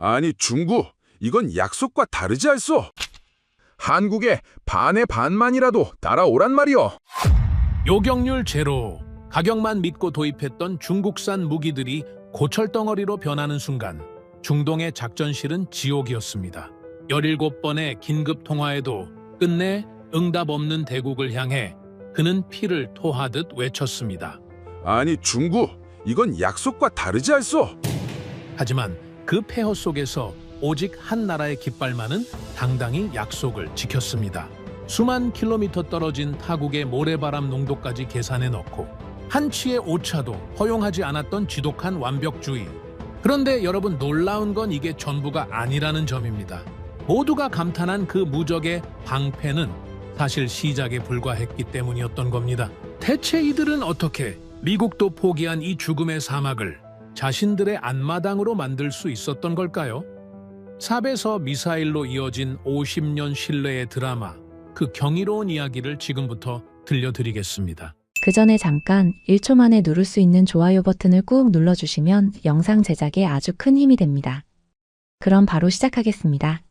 아니 중구, 이건 약속과 다르지 않소? 한국의 반의 반만이라도 따라오란 말이오. 요격률 제로, 가격만 믿고 도입했던 중국산 무기들이 고철덩어리로 변하는 순간 중동의 작전실은 지옥이었습니다. 17번의 긴급 통화에도 끝내 응답 없는 대국을 향해 그는 피를 토하듯 외쳤습니다. 아니 중구, 이건 약속과 다르지 않소? 하지만 그 폐허 속에서 오직 한 나라의 깃발만은 당당히 약속을 지켰습니다. 수만 킬로미터 떨어진 타국의 모래바람 농도까지 계산해 넣고 한치의 오차도 허용하지 않았던 지독한 완벽주의. 그런데 여러분, 놀라운 건 이게 전부가 아니라는 점입니다. 모두가 감탄한 그 무적의 방패는 사실 시작에 불과했기 때문이었던 겁니다. 대체 이들은 어떻게 미국도 포기한 이 죽음의 사막을 자신들의 앞마당으로 만들 수 있었던 걸까요? 삽에서 미사일로 이어진 50년 신뢰의 드라마, 그 경이로운 이야기를 지금부터 들려드리겠습니다. 그 전에 잠깐 1초 만에 누를 수 있는 좋아요 버튼을 꾹 눌러주시면 영상 제작에 아주 큰 힘이 됩니다. 그럼 바로 시작하겠습니다.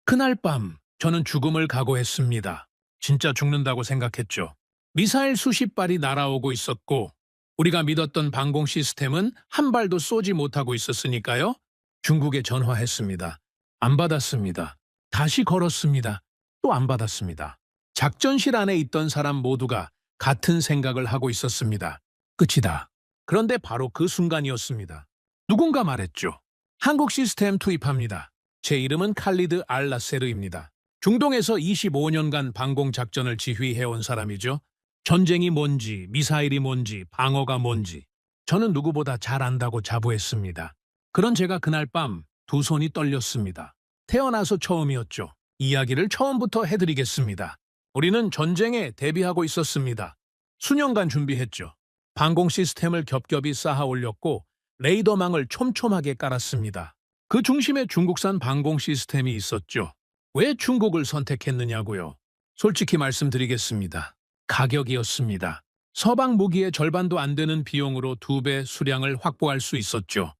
그날 밤 저는 죽음을 각오했습니다. 진짜 죽는다고 생각했죠. 미사일 수십 발이 날아오고 있었고 우리가 믿었던 방공 시스템은 한 발도 쏘지 못하고 있었으니까요. 중국에 전화했습니다. 안 받았습니다. 다시 걸었습니다. 또 안 받았습니다. 작전실 안에 있던 사람 모두가 같은 생각을 하고 있었습니다. 끝이다. 그런데 바로 그 순간이었습니다. 누군가 말했죠. 한국 시스템 투입합니다. 제 이름은 칼리드 알-나세르입니다. 중동에서 25년간 방공 작전을 지휘해온 사람이죠. 전쟁이 뭔지, 미사일이 뭔지, 방어가 뭔지 저는 누구보다 잘 안다고 자부했습니다. 그런 제가 그날 밤 두 손이 떨렸습니다. 태어나서 처음이었죠. 이야기를 처음부터 해드리겠습니다. 우리는 전쟁에 대비하고 있었습니다. 수년간 준비했죠. 방공 시스템을 겹겹이 쌓아 올렸고 레이더망을 촘촘하게 깔았습니다. 그 중심에 중국산 방공 시스템이 있었죠. 왜 중국을 선택했느냐고요? 솔직히 말씀드리겠습니다. 가격이었습니다. 서방 무기의 절반도 안 되는 비용으로 2배 수량을 확보할 수 있었죠.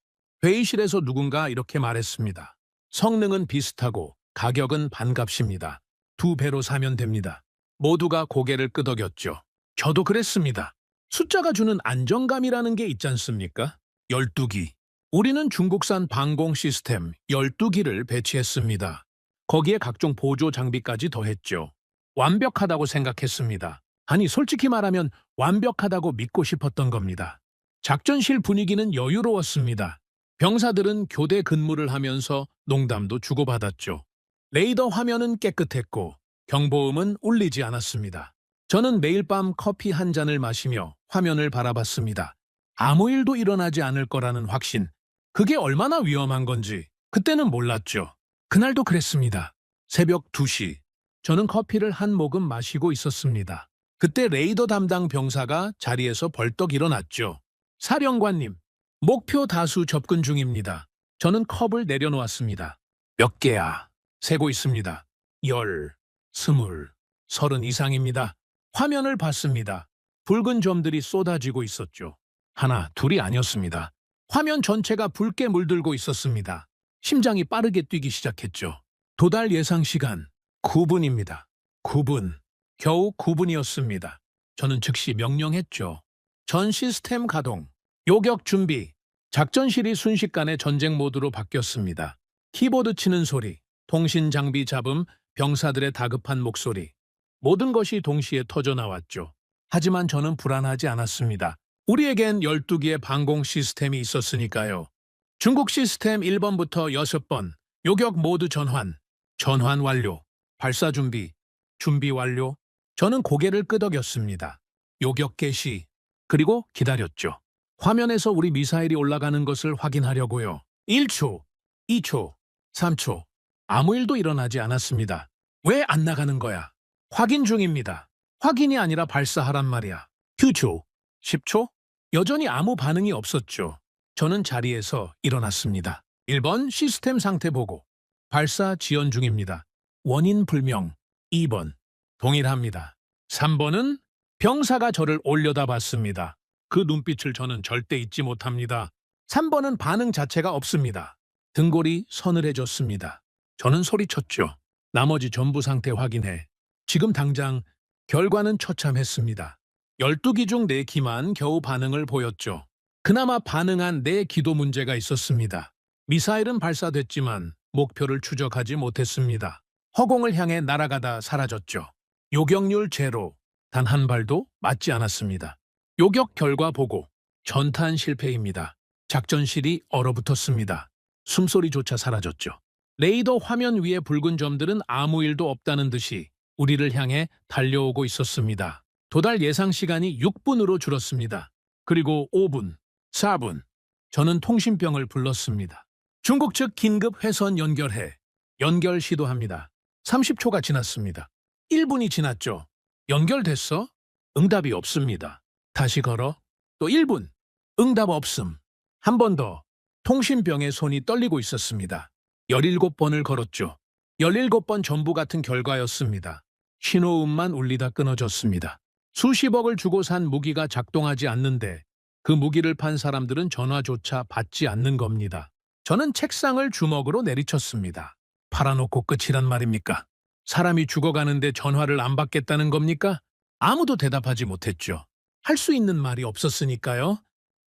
회의실에서 누군가 이렇게 말했습니다. 성능은 비슷하고 가격은 반값입니다. 2배로 사면 됩니다. 모두가 고개를 끄덕였죠. 저도 그랬습니다. 숫자가 주는 안정감이라는 게 있지 않습니까? 12기. 우리는 중국산 방공 시스템 12기를 배치했습니다. 거기에 각종 보조 장비까지 더했죠. 완벽하다고 생각했습니다. 아니, 솔직히 말하면 완벽하다고 믿고 싶었던 겁니다. 작전실 분위기는 여유로웠습니다. 병사들은 교대 근무를 하면서 농담도 주고받았죠. 레이더 화면은 깨끗했고 경보음은 울리지 않았습니다. 저는 매일 밤 커피 한 잔을 마시며 화면을 바라봤습니다. 아무 일도 일어나지 않을 거라는 확신. 그게 얼마나 위험한 건지 그때는 몰랐죠. 그날도 그랬습니다. 새벽 2시. 저는 커피를 한 모금 마시고 있었습니다. 그때 레이더 담당 병사가 자리에서 벌떡 일어났죠. 사령관님, 목표 다수 접근 중입니다. 저는 컵을 내려놓았습니다. 몇 개야? 세고 있습니다. 10, 20, 30 이상입니다. 화면을 봤습니다. 붉은 점들이 쏟아지고 있었죠. 하나, 둘이 아니었습니다. 화면 전체가 붉게 물들고 있었습니다. 심장이 빠르게 뛰기 시작했죠. 도달 예상 시간 9분입니다. 9분. 겨우 9분이었습니다. 저는 즉시 명령했죠. 전 시스템 가동. 요격 준비. 작전실이 순식간에 전쟁 모드로 바뀌었습니다. 키보드 치는 소리, 통신 장비 잡음, 병사들의 다급한 목소리. 모든 것이 동시에 터져나왔죠. 하지만 저는 불안하지 않았습니다. 우리에겐 12기의 방공 시스템이 있었으니까요. 중국 시스템 1번부터 6번, 요격 모드 전환. 전환 완료. 발사 준비. 준비 완료. 저는 고개를 끄덕였습니다. 요격 개시. 그리고 기다렸죠. 화면에서 우리 미사일이 올라가는 것을 확인하려고요. 1초, 2초, 3초. 아무 일도 일어나지 않았습니다. 왜 안 나가는 거야? 확인 중입니다. 확인이 아니라 발사하란 말이야. 9초, 10초? 여전히 아무 반응이 없었죠. 저는 자리에서 일어났습니다. 1번 시스템 상태 보고. 발사 지연 중입니다. 원인 불명. 2번. 동일합니다. 3번은 병사가 저를 올려다봤습니다. 그 눈빛을 저는 절대 잊지 못합니다. 3번은 반응 자체가 없습니다. 등골이 서늘해졌습니다. 저는 소리쳤죠. 나머지 전부 상태 확인해. 지금 당장. 결과는 처참했습니다. 12기 중 4기만 겨우 반응을 보였죠. 그나마 반응한 4기도 문제가 있었습니다. 미사일은 발사됐지만 목표를 추적하지 못했습니다. 허공을 향해 날아가다 사라졌죠. 요격률 제로, 단 한 발도 맞지 않았습니다. 요격 결과 보고 전탄 실패입니다. 작전실이 얼어붙었습니다. 숨소리조차 사라졌죠. 레이더 화면 위의 붉은 점들은 아무 일도 없다는 듯이 우리를 향해 달려오고 있었습니다. 도달 예상 시간이 6분으로 줄었습니다. 그리고 5분, 4분, 저는 통신병을 불렀습니다. 중국 측 긴급 회선 연결해. 연결 시도합니다. 30초가 지났습니다. 1분이 지났죠. 연결됐어? 응답이 없습니다. 다시 걸어. 또 1분. 응답 없음. 한 번 더. 통신병의 손이 떨리고 있었습니다. 17번을 걸었죠. 17번 전부 같은 결과였습니다. 신호음만 울리다 끊어졌습니다. 수십억을 주고 산 무기가 작동하지 않는데 그 무기를 판 사람들은 전화조차 받지 않는 겁니다. 저는 책상을 주먹으로 내리쳤습니다. 팔아놓고 끝이란 말입니까? 사람이 죽어가는데 전화를 안 받겠다는 겁니까? 아무도 대답하지 못했죠. 할 수 있는 말이 없었으니까요.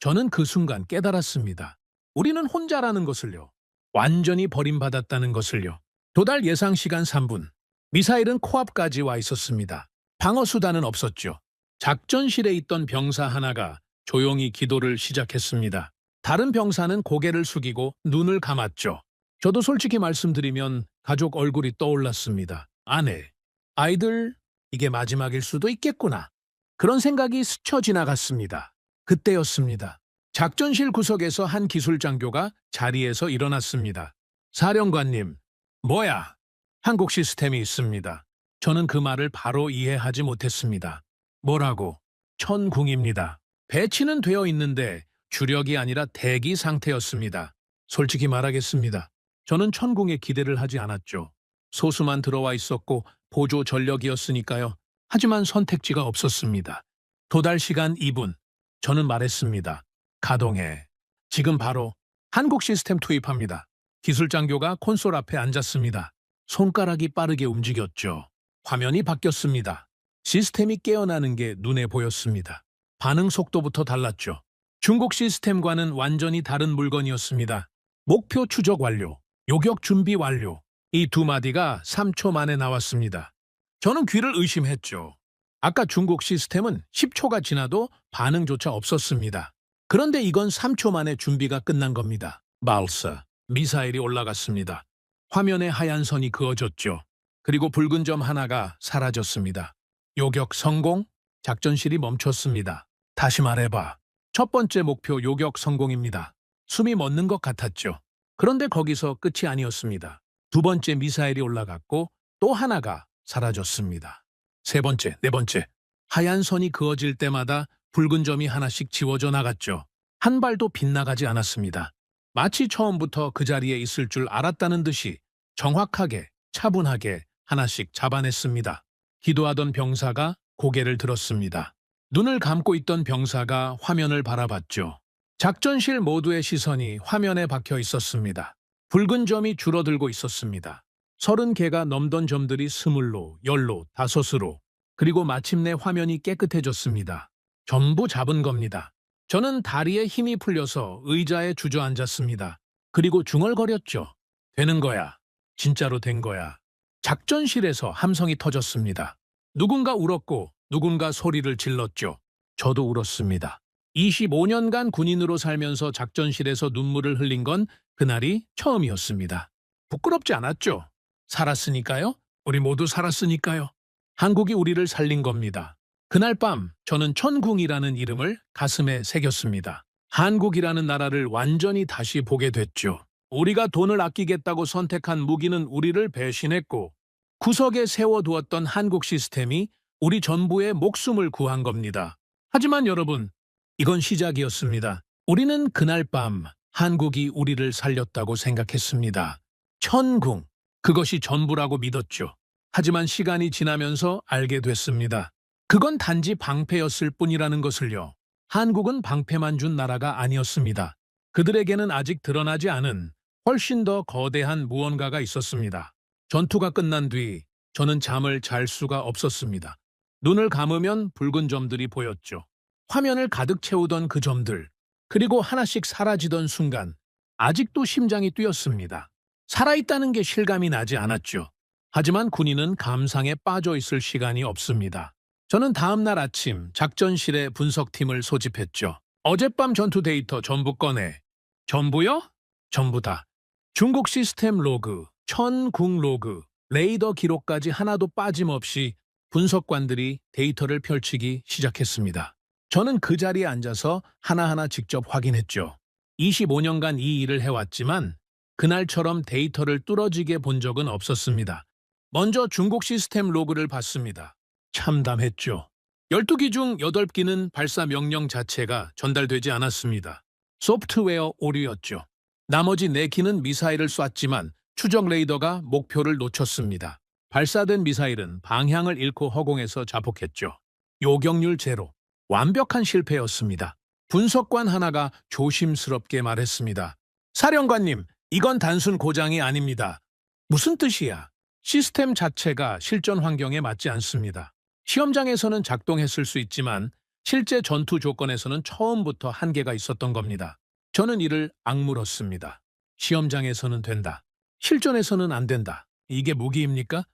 저는 그 순간 깨달았습니다. 우리는 혼자라는 것을요. 완전히 버림받았다는 것을요. 도달 예상 시간 3분. 미사일은 코앞까지 와 있었습니다. 방어 수단은 없었죠. 작전실에 있던 병사 하나가 조용히 기도를 시작했습니다. 다른 병사는 고개를 숙이고 눈을 감았죠. 저도 솔직히 말씀드리면 가족 얼굴이 떠올랐습니다. 아내, 아이들, 이게 마지막일 수도 있겠구나. 그런 생각이 스쳐 지나갔습니다. 그때였습니다. 작전실 구석에서 한 기술장교가 자리에서 일어났습니다. 사령관님, 뭐야? 한국 시스템이 있습니다. 저는 그 말을 바로 이해하지 못했습니다. 뭐라고? 천궁입니다. 배치는 되어 있는데 주력이 아니라 대기 상태였습니다. 솔직히 말하겠습니다. 저는 천궁에 기대를 하지 않았죠. 소수만 들어와 있었고 보조 전력이었으니까요. 하지만 선택지가 없었습니다. 도달 시간 2분. 저는 말했습니다. 가동해. 지금 바로 한국 시스템 투입합니다. 기술장교가 콘솔 앞에 앉았습니다. 손가락이 빠르게 움직였죠. 화면이 바뀌었습니다. 시스템이 깨어나는 게 눈에 보였습니다. 반응 속도부터 달랐죠. 중국 시스템과는 완전히 다른 물건이었습니다. 목표 추적 완료, 요격 준비 완료. 이 두 마디가 3초 만에 나왔습니다. 저는 귀를 의심했죠. 아까 중국 시스템은 10초가 지나도 반응조차 없었습니다. 그런데 이건 3초 만에 준비가 끝난 겁니다. 발사, 미사일이 올라갔습니다. 화면에 하얀 선이 그어졌죠. 그리고 붉은 점 하나가 사라졌습니다. 요격 성공? 작전실이 멈췄습니다. 다시 말해봐. 첫 번째 목표 요격 성공입니다. 숨이 멎는 것 같았죠. 그런데 거기서 끝이 아니었습니다. 두 번째 미사일이 올라갔고 또 하나가 사라졌습니다. 세 번째, 네 번째. 하얀 선이 그어질 때마다 붉은 점이 하나씩 지워져 나갔죠. 한 발도 빗나가지 않았습니다. 마치 처음부터 그 자리에 있을 줄 알았다는 듯이 정확하게, 차분하게 하나씩 잡아냈습니다. 기도하던 병사가 고개를 들었습니다. 눈을 감고 있던 병사가 화면을 바라봤죠. 작전실 모두의 시선이 화면에 박혀 있었습니다. 붉은 점이 줄어들고 있었습니다. 30개가 넘던 점들이 20로, 10로, 5으로, 그리고 마침내 화면이 깨끗해졌습니다. 전부 잡은 겁니다. 저는 다리에 힘이 풀려서 의자에 주저앉았습니다. 그리고 중얼거렸죠. 되는 거야. 진짜로 된 거야. 작전실에서 함성이 터졌습니다. 누군가 울었고 누군가 소리를 질렀죠. 저도 울었습니다. 25년간 군인으로 살면서 작전실에서 눈물을 흘린 건 그날이 처음이었습니다. 부끄럽지 않았죠. 살았으니까요. 우리 모두 살았으니까요. 한국이 우리를 살린 겁니다. 그날 밤 저는 천궁이라는 이름을 가슴에 새겼습니다. 한국이라는 나라를 완전히 다시 보게 됐죠. 우리가 돈을 아끼겠다고 선택한 무기는 우리를 배신했고 구석에 세워두었던 한국 시스템이 우리 전부의 목숨을 구한 겁니다. 하지만 여러분, 이건 시작이었습니다. 우리는 그날 밤 한국이 우리를 살렸다고 생각했습니다. 천궁, 그것이 전부라고 믿었죠. 하지만 시간이 지나면서 알게 됐습니다. 그건 단지 방패였을 뿐이라는 것을요. 한국은 방패만 준 나라가 아니었습니다. 그들에게는 아직 드러나지 않은 훨씬 더 거대한 무언가가 있었습니다. 전투가 끝난 뒤 저는 잠을 잘 수가 없었습니다. 눈을 감으면 붉은 점들이 보였죠. 화면을 가득 채우던 그 점들, 그리고 하나씩 사라지던 순간 아직도 심장이 뛰었습니다. 살아있다는 게 실감이 나지 않았죠. 하지만 군인은 감상에 빠져 있을 시간이 없습니다. 저는 다음 날 아침 작전실에 분석팀을 소집했죠. 어젯밤 전투 데이터 전부 꺼내. 전부요? 전부다. 중국 시스템 로그, 천궁 로그, 레이더 기록까지 하나도 빠짐없이 분석관들이 데이터를 펼치기 시작했습니다. 저는 그 자리에 앉아서 하나하나 직접 확인했죠. 25년간 이 일을 해왔지만 그날처럼 데이터를 뚫어지게 본 적은 없었습니다. 먼저 중국 시스템 로그를 봤습니다. 참담했죠. 12기 중 8기는 발사 명령 자체가 전달되지 않았습니다. 소프트웨어 오류였죠. 나머지 4기는 미사일을 쐈지만 추적 레이더가 목표를 놓쳤습니다. 발사된 미사일은 방향을 잃고 허공에서 자폭했죠. 요격률 제로. 완벽한 실패였습니다. 분석관 하나가 조심스럽게 말했습니다. 사령관님, 이건 단순 고장이 아닙니다. 무슨 뜻이야? 시스템 자체가 실전 환경에 맞지 않습니다. 시험장에서는 작동했을 수 있지만 실제 전투 조건에서는 처음부터 한계가 있었던 겁니다. 저는 이를 악물었습니다. 시험장에서는 된다. 실전에서는 안 된다. 이게 무기입니까?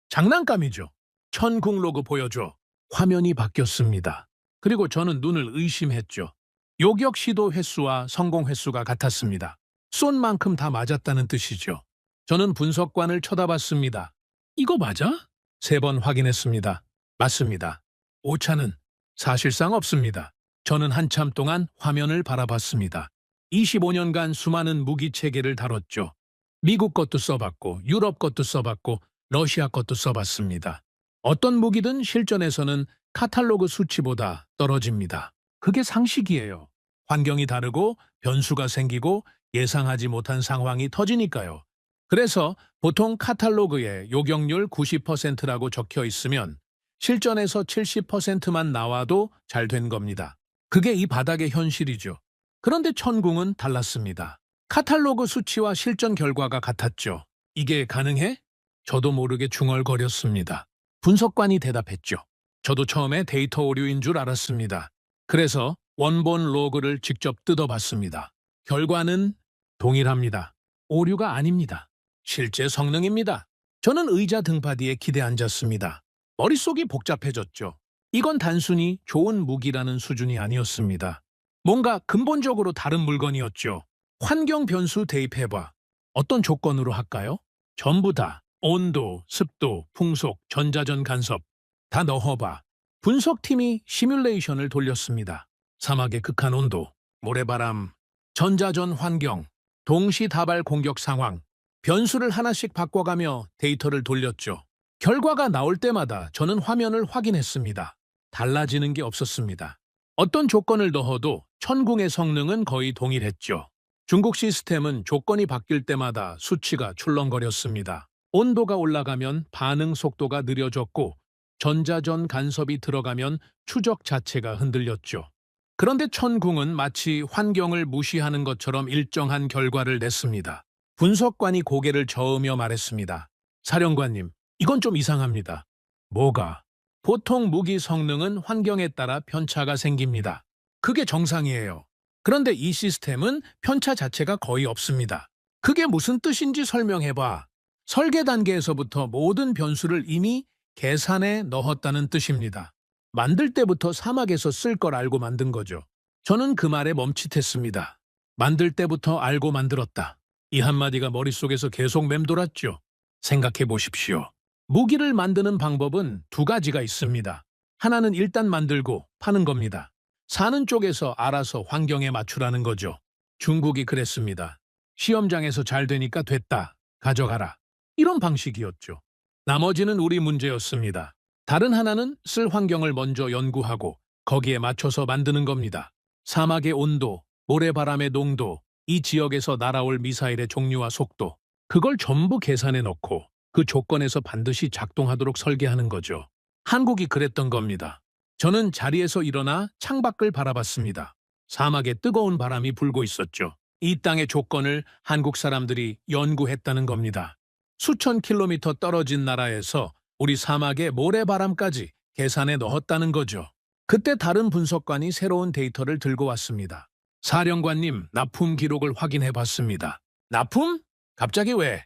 장난감이죠. 천궁 로그 보여줘. 화면이 바뀌었습니다. 그리고 저는 눈을 의심했죠. 요격 시도 횟수와 성공 횟수가 같았습니다. 쏜 만큼 다 맞았다는 뜻이죠. 저는 분석관을 쳐다봤습니다. 이거 맞아? 3번 확인했습니다. 맞습니다. 오차는 사실상 없습니다. 저는 한참 동안 화면을 바라봤습니다. 25년간 수많은 무기 체계를 다뤘죠. 미국 것도 써봤고 유럽 것도 써봤고 러시아 것도 써봤습니다. 어떤 무기든 실전에서는 카탈로그 수치보다 떨어집니다. 그게 상식이에요. 환경이 다르고 변수가 생기고 예상하지 못한 상황이 터지니까요. 그래서 보통 카탈로그에 요격률 90%라고 적혀 있으면 실전에서 70%만 나와도 잘 된 겁니다. 그게 이 바닥의 현실이죠. 그런데 천궁은 달랐습니다. 카탈로그 수치와 실전 결과가 같았죠. 이게 가능해? 저도 모르게 중얼거렸습니다. 분석관이 대답했죠. 저도 처음에 데이터 오류인 줄 알았습니다. 그래서 원본 로그를 직접 뜯어봤습니다. 결과는 동일합니다. 오류가 아닙니다. 실제 성능입니다. 저는 의자 등받 뒤에 기대 앉았습니다. 머릿속이 복잡해졌죠. 이건 단순히 좋은 무기라는 수준이 아니었습니다. 뭔가 근본적으로 다른 물건이었죠. 환경 변수 대입해봐. 어떤 조건으로 할까요? 전부 다. 온도, 습도, 풍속, 전자전 간섭. 다 넣어봐. 분석팀이 시뮬레이션을 돌렸습니다. 사막의 극한 온도, 모래바람, 전자전 환경, 동시다발 공격 상황. 변수를 하나씩 바꿔가며 데이터를 돌렸죠. 결과가 나올 때마다 저는 화면을 확인했습니다. 달라지는 게 없었습니다. 어떤 조건을 넣어도 천궁의 성능은 거의 동일했죠. 중국 시스템은 조건이 바뀔 때마다 수치가 출렁거렸습니다. 온도가 올라가면 반응 속도가 느려졌고 전자전 간섭이 들어가면 추적 자체가 흔들렸죠. 그런데 천궁은 마치 환경을 무시하는 것처럼 일정한 결과를 냈습니다. 분석관이 고개를 저으며 말했습니다. 사령관님, 이건 좀 이상합니다. 뭐가? 보통 무기 성능은 환경에 따라 편차가 생깁니다. 그게 정상이에요. 그런데 이 시스템은 편차 자체가 거의 없습니다. 그게 무슨 뜻인지 설명해봐. 설계 단계에서부터 모든 변수를 이미 계산에 넣었다는 뜻입니다. 만들 때부터 사막에서 쓸 걸 알고 만든 거죠. 저는 그 말에 멈칫했습니다. 만들 때부터 알고 만들었다. 이 한마디가 머릿속에서 계속 맴돌았죠. 생각해 보십시오. 무기를 만드는 방법은 2가지가 있습니다. 하나는 일단 만들고 파는 겁니다. 사는 쪽에서 알아서 환경에 맞추라는 거죠. 중국이 그랬습니다. 시험장에서 잘 되니까 됐다. 가져가라. 이런 방식이었죠. 나머지는 우리 문제였습니다. 다른 하나는 쓸 환경을 먼저 연구하고 거기에 맞춰서 만드는 겁니다. 사막의 온도, 모래바람의 농도, 이 지역에서 날아올 미사일의 종류와 속도, 그걸 전부 계산해 넣고 그 조건에서 반드시 작동하도록 설계하는 거죠. 한국이 그랬던 겁니다. 저는 자리에서 일어나 창밖을 바라봤습니다. 사막에 뜨거운 바람이 불고 있었죠. 이 땅의 조건을 한국 사람들이 연구했다는 겁니다. 수천 킬로미터 떨어진 나라에서 우리 사막의 모래바람까지 계산에 넣었다는 거죠. 그때 다른 분석관이 새로운 데이터를 들고 왔습니다. 사령관님, 납품 기록을 확인해 봤습니다. 납품? 갑자기 왜?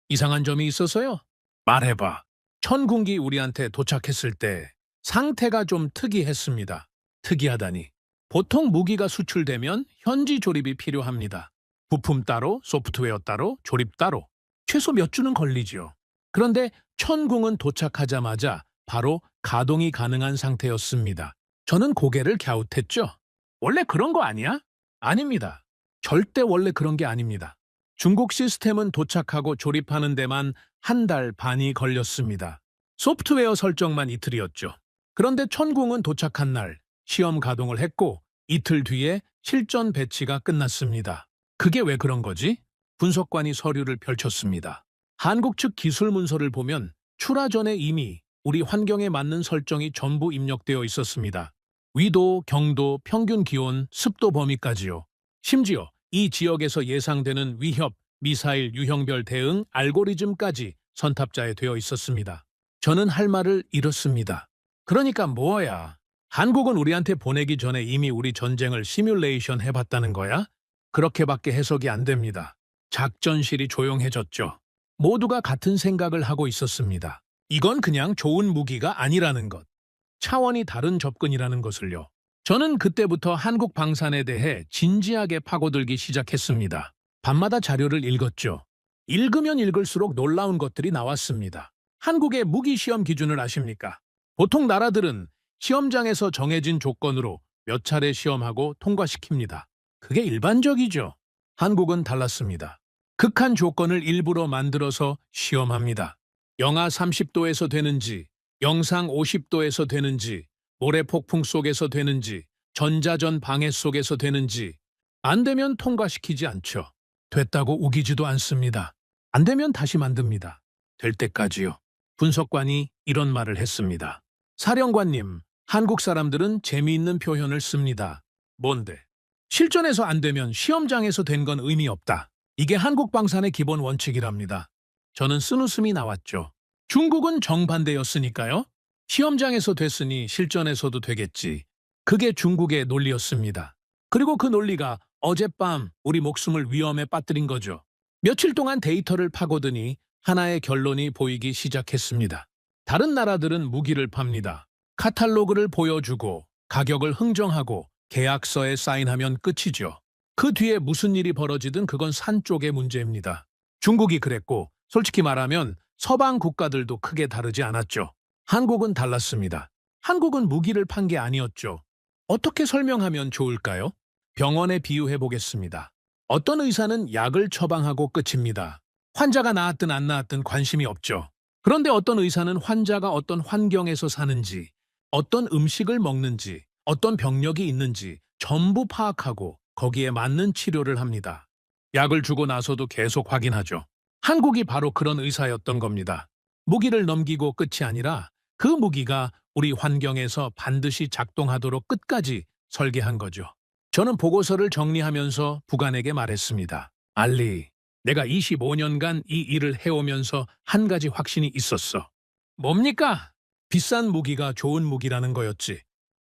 이상한 점이 있어서요? 말해봐. 천군기 우리한테 도착했을 때 상태가 좀 특이했습니다. 특이하다니. 보통 무기가 수출되면 현지 조립이 필요합니다. 부품 따로, 소프트웨어 따로, 조립 따로. 최소 몇 주는 걸리지요. 그런데 천궁은 도착하자마자 바로 가동이 가능한 상태였습니다. 저는 고개를 갸웃했죠. 원래 그런 거 아니야? 아닙니다. 절대 원래 그런 게 아닙니다. 중국 시스템은 도착하고 조립하는 데만 한 달 반이 걸렸습니다. 소프트웨어 설정만 이틀이었죠. 그런데 천궁은 도착한 날 시험 가동을 했고 이틀 뒤에 실전 배치가 끝났습니다. 그게 왜 그런 거지? 분석관이 서류를 펼쳤습니다. 한국 측 기술 문서를 보면 출하 전에 이미 우리 환경에 맞는 설정이 전부 입력되어 있었습니다. 위도, 경도, 평균 기온, 습도 범위까지요. 심지어 이 지역에서 예상되는 위협, 미사일 유형별 대응 알고리즘까지 선탑자에 되어 있었습니다. 저는 할 말을 잃었습니다. 그러니까 뭐야? 한국은 우리한테 보내기 전에 이미 우리 전쟁을 시뮬레이션 해봤다는 거야? 그렇게밖에 해석이 안 됩니다. 작전실이 조용해졌죠. 모두가 같은 생각을 하고 있었습니다. 이건 그냥 좋은 무기가 아니라는 것. 차원이 다른 접근이라는 것을요. 저는 그때부터 한국 방산에 대해 진지하게 파고들기 시작했습니다. 밤마다 자료를 읽었죠. 읽으면 읽을수록 놀라운 것들이 나왔습니다. 한국의 무기 시험 기준을 아십니까? 보통 나라들은 시험장에서 정해진 조건으로 몇 차례 시험하고 통과시킵니다. 그게 일반적이죠. 한국은 달랐습니다. 극한 조건을 일부러 만들어서 시험합니다. 영하 30도에서 되는지, 영상 50도에서 되는지, 모래폭풍 속에서 되는지, 전자전 방해 속에서 되는지, 안 되면 통과시키지 않죠. 됐다고 우기지도 않습니다. 안 되면 다시 만듭니다. 될 때까지요. 분석관이 이런 말을 했습니다. 사령관님, 한국 사람들은 재미있는 표현을 씁니다. 뭔데? 실전에서 안 되면 시험장에서 된 건 의미 없다. 이게 한국 방산의 기본 원칙이랍니다. 저는 쓴웃음이 나왔죠. 중국은 정반대였으니까요. 시험장에서 됐으니 실전에서도 되겠지. 그게 중국의 논리였습니다. 그리고 그 논리가 어젯밤 우리 목숨을 위험에 빠뜨린 거죠. 며칠 동안 데이터를 파고드니 하나의 결론이 보이기 시작했습니다. 다른 나라들은 무기를 팝니다. 카탈로그를 보여주고 가격을 흥정하고 계약서에 사인하면 끝이죠. 그 뒤에 무슨 일이 벌어지든 그건 산 쪽의 문제입니다. 중국이 그랬고 솔직히 말하면 서방 국가들도 크게 다르지 않았죠. 한국은 달랐습니다. 한국은 무기를 판 게 아니었죠. 어떻게 설명하면 좋을까요? 병원에 비유해 보겠습니다. 어떤 의사는 약을 처방하고 끝입니다. 환자가 나았든 안 나았든 관심이 없죠. 그런데 어떤 의사는 환자가 어떤 환경에서 사는지, 어떤 음식을 먹는지, 어떤 병력이 있는지 전부 파악하고 거기에 맞는 치료를 합니다. 약을 주고 나서도 계속 확인하죠. 한국이 바로 그런 의사였던 겁니다. 무기를 넘기고 끝이 아니라 그 무기가 우리 환경에서 반드시 작동하도록 끝까지 설계한 거죠. 저는 보고서를 정리하면서 부관에게 말했습니다. 알리, 내가 25년간 이 일을 해오면서 한 가지 확신이 있었어. 뭡니까? 비싼 무기가 좋은 무기라는 거였지.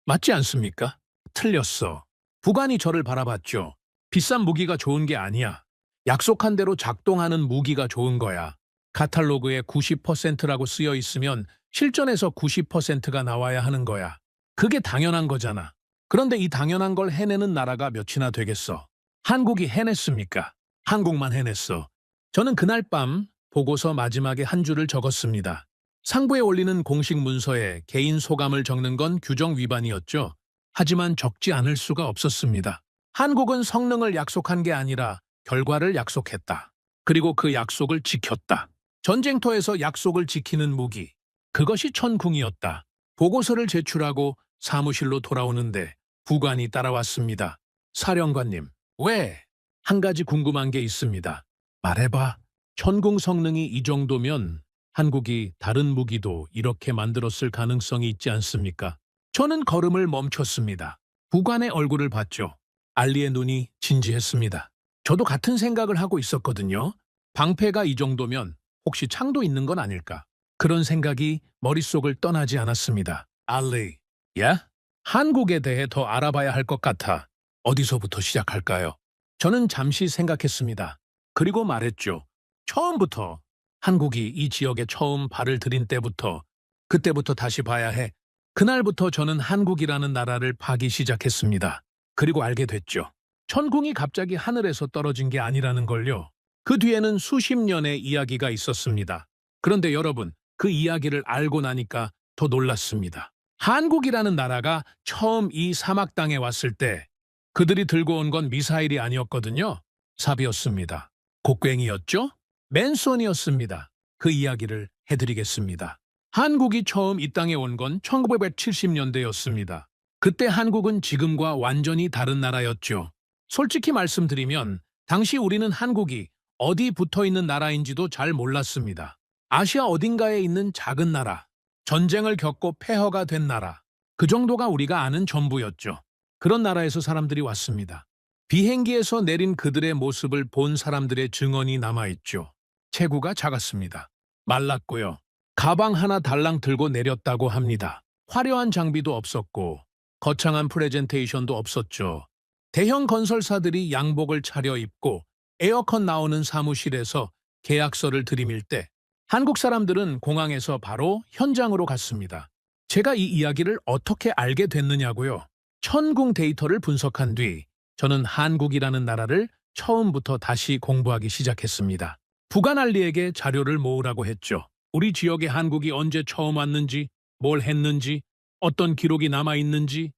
맞지 않습니까? 틀렸어. 부관이 저를 바라봤죠. 비싼 무기가 좋은 게 아니야. 약속한 대로 작동하는 무기가 좋은 거야. 카탈로그에 90%라고 쓰여 있으면 실전에서 90%가 나와야 하는 거야. 그게 당연한 거잖아. 그런데 이 당연한 걸 해내는 나라가 몇이나 되겠어. 한국이 해냈습니까? 한국만 해냈어. 저는 그날 밤 보고서 마지막에 한 줄을 적었습니다. 상부에 올리는 공식 문서에 개인 소감을 적는 건 규정 위반이었죠. 하지만 적지 않을 수가 없었습니다. 한국은 성능을 약속한 게 아니라 결과를 약속했다. 그리고 그 약속을 지켰다. 전쟁터에서 약속을 지키는 무기. 그것이 천궁이었다. 보고서를 제출하고 사무실로 돌아오는데 부관이 따라왔습니다. 사령관님, 왜? 한 가지 궁금한 게 있습니다. 말해봐. 천궁 성능이 이 정도면 한국이 다른 무기도 이렇게 만들었을 가능성이 있지 않습니까? 저는 걸음을 멈췄습니다. 부관의 얼굴을 봤죠. 알리의 눈이 진지했습니다. 저도 같은 생각을 하고 있었거든요. 방패가 이 정도면 혹시 창도 있는 건 아닐까? 그런 생각이 머릿속을 떠나지 않았습니다. 알리, 야? 한국에 대해 더 알아봐야 할 것 같아. 어디서부터 시작할까요? 저는 잠시 생각했습니다. 그리고 말했죠. 처음부터. 한국이 이 지역에 처음 발을 들인 때부터, 그때부터 다시 봐야 해. 그날부터 저는 한국이라는 나라를 파기 시작했습니다. 그리고 알게 됐죠. 천궁이 갑자기 하늘에서 떨어진 게 아니라는 걸요. 그 뒤에는 수십 년의 이야기가 있었습니다. 그런데 여러분, 그 이야기를 알고 나니까 더 놀랐습니다. 한국이라는 나라가 처음 이 사막 땅에 왔을 때 그들이 들고 온 건 미사일이 아니었거든요. 삽이었습니다. 곡괭이였죠? 맨손이었습니다. 그 이야기를 해드리겠습니다. 한국이 처음 이 땅에 온 건 1970년대였습니다. 그때 한국은 지금과 완전히 다른 나라였죠. 솔직히 말씀드리면 당시 우리는 한국이 어디 붙어 있는 나라인지도 잘 몰랐습니다. 아시아 어딘가에 있는 작은 나라, 전쟁을 겪고 폐허가 된 나라, 그 정도가 우리가 아는 전부였죠. 그런 나라에서 사람들이 왔습니다. 비행기에서 내린 그들의 모습을 본 사람들의 증언이 남아있죠. 체구가 작았습니다. 말랐고요. 가방 하나 달랑 들고 내렸다고 합니다. 화려한 장비도 없었고 거창한 프레젠테이션도 없었죠. 대형 건설사들이 양복을 차려입고 에어컨 나오는 사무실에서 계약서를 들이밀 때 한국 사람들은 공항에서 바로 현장으로 갔습니다. 제가 이 이야기를 어떻게 알게 됐느냐고요. 천궁 데이터를 분석한 뒤 저는 한국이라는 나라를 처음부터 다시 공부하기 시작했습니다. 부관알리에게 자료를 모으라고 했죠. 우리 지역에 한국이 언제 처음 왔는지, 뭘 했는지, 어떤 기록이 남아있는지.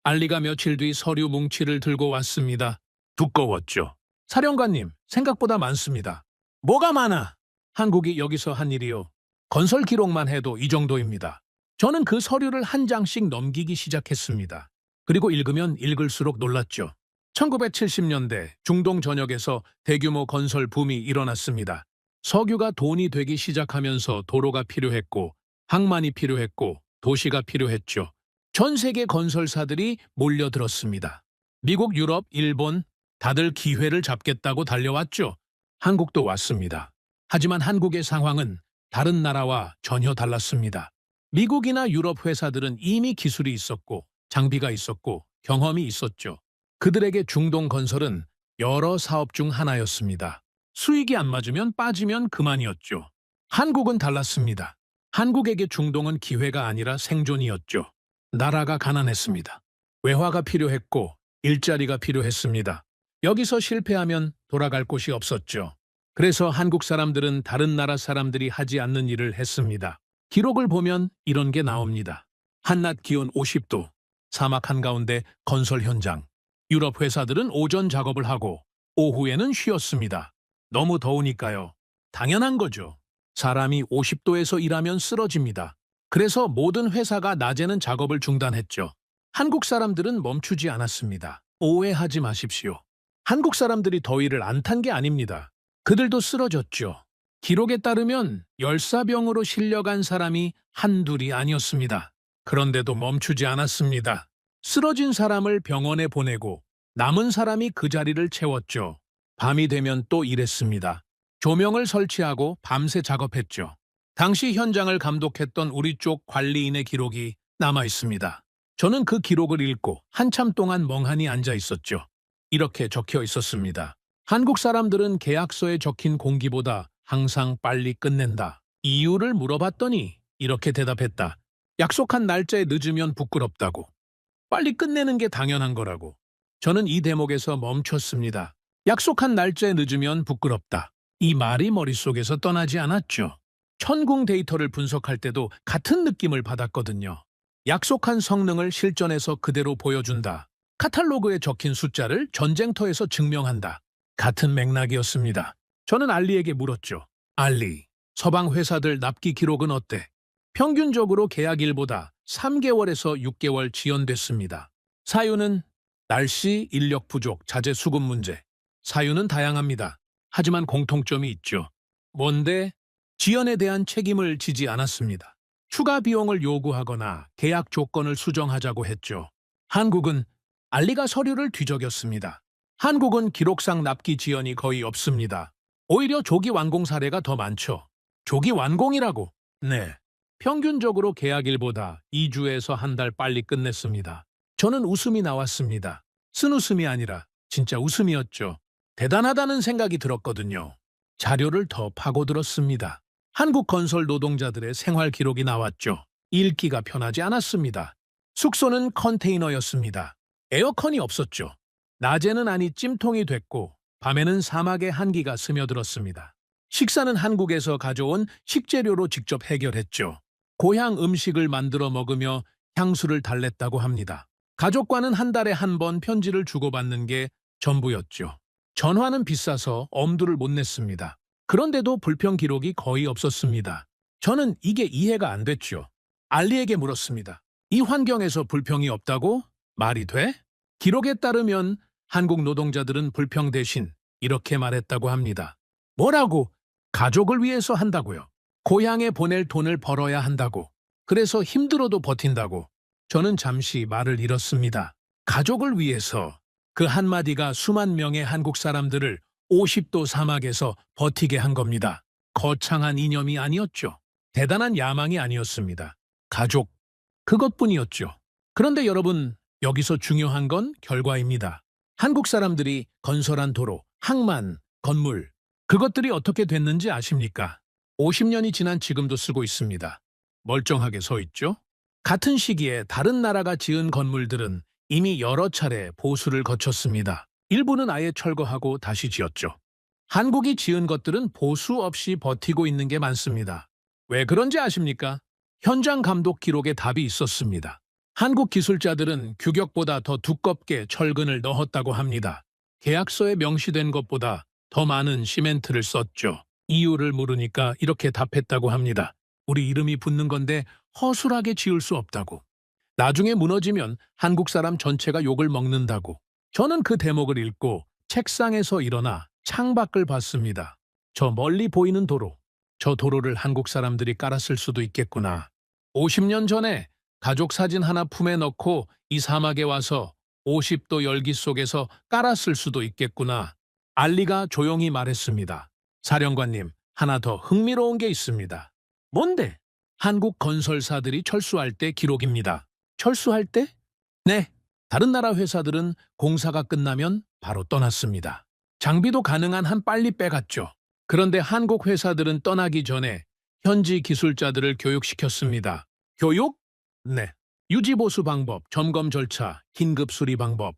알리가 며칠 뒤 서류 뭉치를 들고 왔습니다. 두꺼웠죠. 사령관님, 생각보다 많습니다. 뭐가 많아? 한국이 여기서 한 일이요. 건설 기록만 해도 이 정도입니다. 저는 그 서류를 한 장씩 넘기기 시작했습니다. 그리고 읽으면 읽을수록 놀랐죠. 1970년대 중동 전역에서 대규모 건설 붐이 일어났습니다. 석유가 돈이 되기 시작하면서 도로가 필요했고, 항만이 필요했고, 도시가 필요했죠. 전 세계 건설사들이 몰려들었습니다. 미국, 유럽, 일본, 다들 기회를 잡겠다고 달려왔죠. 한국도 왔습니다. 하지만 한국의 상황은 다른 나라와 전혀 달랐습니다. 미국이나 유럽 회사들은 이미 기술이 있었고, 장비가 있었고, 경험이 있었죠. 그들에게 중동 건설은 여러 사업 중 하나였습니다. 수익이 안 맞으면 빠지면 그만이었죠. 한국은 달랐습니다. 한국에게 중동은 기회가 아니라 생존이었죠. 나라가 가난했습니다. 외화가 필요했고 일자리가 필요했습니다. 여기서 실패하면 돌아갈 곳이 없었죠. 그래서 한국 사람들은 다른 나라 사람들이 하지 않는 일을 했습니다. 기록을 보면 이런 게 나옵니다. 한낮 기온 50도, 사막 한가운데 건설 현장. 유럽 회사들은 오전 작업을 하고 오후에는 쉬었습니다. 너무 더우니까요. 당연한 거죠. 사람이 50도에서 일하면 쓰러집니다. 그래서 모든 회사가 낮에는 작업을 중단했죠. 한국 사람들은 멈추지 않았습니다. 오해하지 마십시오. 한국 사람들이 더위를 안 탄 게 아닙니다. 그들도 쓰러졌죠. 기록에 따르면 열사병으로 실려간 사람이 한둘이 아니었습니다. 그런데도 멈추지 않았습니다. 쓰러진 사람을 병원에 보내고 남은 사람이 그 자리를 채웠죠. 밤이 되면 또 일했습니다. 조명을 설치하고 밤새 작업했죠. 당시 현장을 감독했던 우리 쪽 관리인의 기록이 남아 있습니다. 저는 그 기록을 읽고 한참 동안 멍하니 앉아 있었죠. 이렇게 적혀 있었습니다. 한국 사람들은 계약서에 적힌 공기보다 항상 빨리 끝낸다. 이유를 물어봤더니 이렇게 대답했다. 약속한 날짜에 늦으면 부끄럽다고. 빨리 끝내는 게 당연한 거라고. 저는 이 대목에서 멈췄습니다. 약속한 날짜에 늦으면 부끄럽다. 이 말이 머릿속에서 떠나지 않았죠. 천궁 데이터를 분석할 때도 같은 느낌을 받았거든요. 약속한 성능을 실전에서 그대로 보여준다. 카탈로그에 적힌 숫자를 전쟁터에서 증명한다. 같은 맥락이었습니다. 저는 알리에게 물었죠. 알리, 서방 회사들 납기 기록은 어때? 평균적으로 계약일보다 3개월에서 6개월 지연됐습니다. 사유는 날씨, 인력 부족, 자재 수급 문제. 사유는 다양합니다. 하지만 공통점이 있죠. 뭔데? 지연에 대한 책임을 지지 않았습니다. 추가 비용을 요구하거나 계약 조건을 수정하자고 했죠. 한국은 알리가 서류를 뒤적였습니다. 한국은 기록상 납기 지연이 거의 없습니다. 오히려 조기 완공 사례가 더 많죠. 조기 완공이라고. 네. 평균적으로 계약일보다 2주에서 한 달 빨리 끝냈습니다. 저는 웃음이 나왔습니다. 쓴 웃음이 아니라 진짜 웃음이었죠. 대단하다는 생각이 들었거든요. 자료를 더 파고들었습니다. 한국 건설 노동자들의 생활 기록이 나왔죠. 읽기가 편하지 않았습니다. 숙소는 컨테이너였습니다. 에어컨이 없었죠. 낮에는 안이 찜통이 됐고 밤에는 사막의 한기가 스며들었습니다. 식사는 한국에서 가져온 식재료로 직접 해결했죠. 고향 음식을 만들어 먹으며 향수를 달랬다고 합니다. 가족과는 한 달에 한 번 편지를 주고받는 게 전부였죠. 전화는 비싸서 엄두를 못 냈습니다. 그런데도 불평 기록이 거의 없었습니다. 저는 이게 이해가 안 됐죠. 알리에게 물었습니다. 이 환경에서 불평이 없다고? 말이 돼? 기록에 따르면 한국 노동자들은 불평 대신 이렇게 말했다고 합니다. 뭐라고? 가족을 위해서 한다고요. 고향에 보낼 돈을 벌어야 한다고. 그래서 힘들어도 버틴다고. 저는 잠시 말을 잃었습니다. 가족을 위해서. 그 한마디가 수만 명의 한국 사람들을 50도 사막에서 버티게 한 겁니다. 거창한 이념이 아니었죠. 대단한 야망이 아니었습니다. 가족. 그것뿐이었죠. 그런데 여러분, 여기서 중요한 건 결과입니다. 한국 사람들이 건설한 도로, 항만, 건물, 그것들이 어떻게 됐는지 아십니까? 50년이 지난 지금도 쓰고 있습니다. 멀쩡하게 서 있죠? 같은 시기에 다른 나라가 지은 건물들은 이미 여러 차례 보수를 거쳤습니다. 일부는 아예 철거하고 다시 지었죠. 한국이 지은 것들은 보수 없이 버티고 있는 게 많습니다. 왜 그런지 아십니까? 현장 감독 기록에 답이 있었습니다. 한국 기술자들은 규격보다 더 두껍게 철근을 넣었다고 합니다. 계약서에 명시된 것보다 더 많은 시멘트를 썼죠. 이유를 물으니까 이렇게 답했다고 합니다. 우리 이름이 붙는 건데 허술하게 지을 수 없다고. 나중에 무너지면 한국 사람 전체가 욕을 먹는다고. 저는 그 대목을 읽고 책상에서 일어나 창밖을 봤습니다. 저 멀리 보이는 도로. 저 도로를 한국 사람들이 깔았을 수도 있겠구나. 50년 전에 가족 사진 하나 품에 넣고 이 사막에 와서 50도 열기 속에서 깔았을 수도 있겠구나. 알리가 조용히 말했습니다. 사령관님, 하나 더 흥미로운 게 있습니다. 뭔데? 한국 건설사들이 철수할 때 기록입니다. 철수할 때? 네. 다른 나라 회사들은 공사가 끝나면 바로 떠났습니다. 장비도 가능한 한 빨리 빼갔죠. 그런데 한국 회사들은 떠나기 전에 현지 기술자들을 교육시켰습니다. 교육? 네. 유지보수 방법, 점검 절차, 긴급 수리 방법.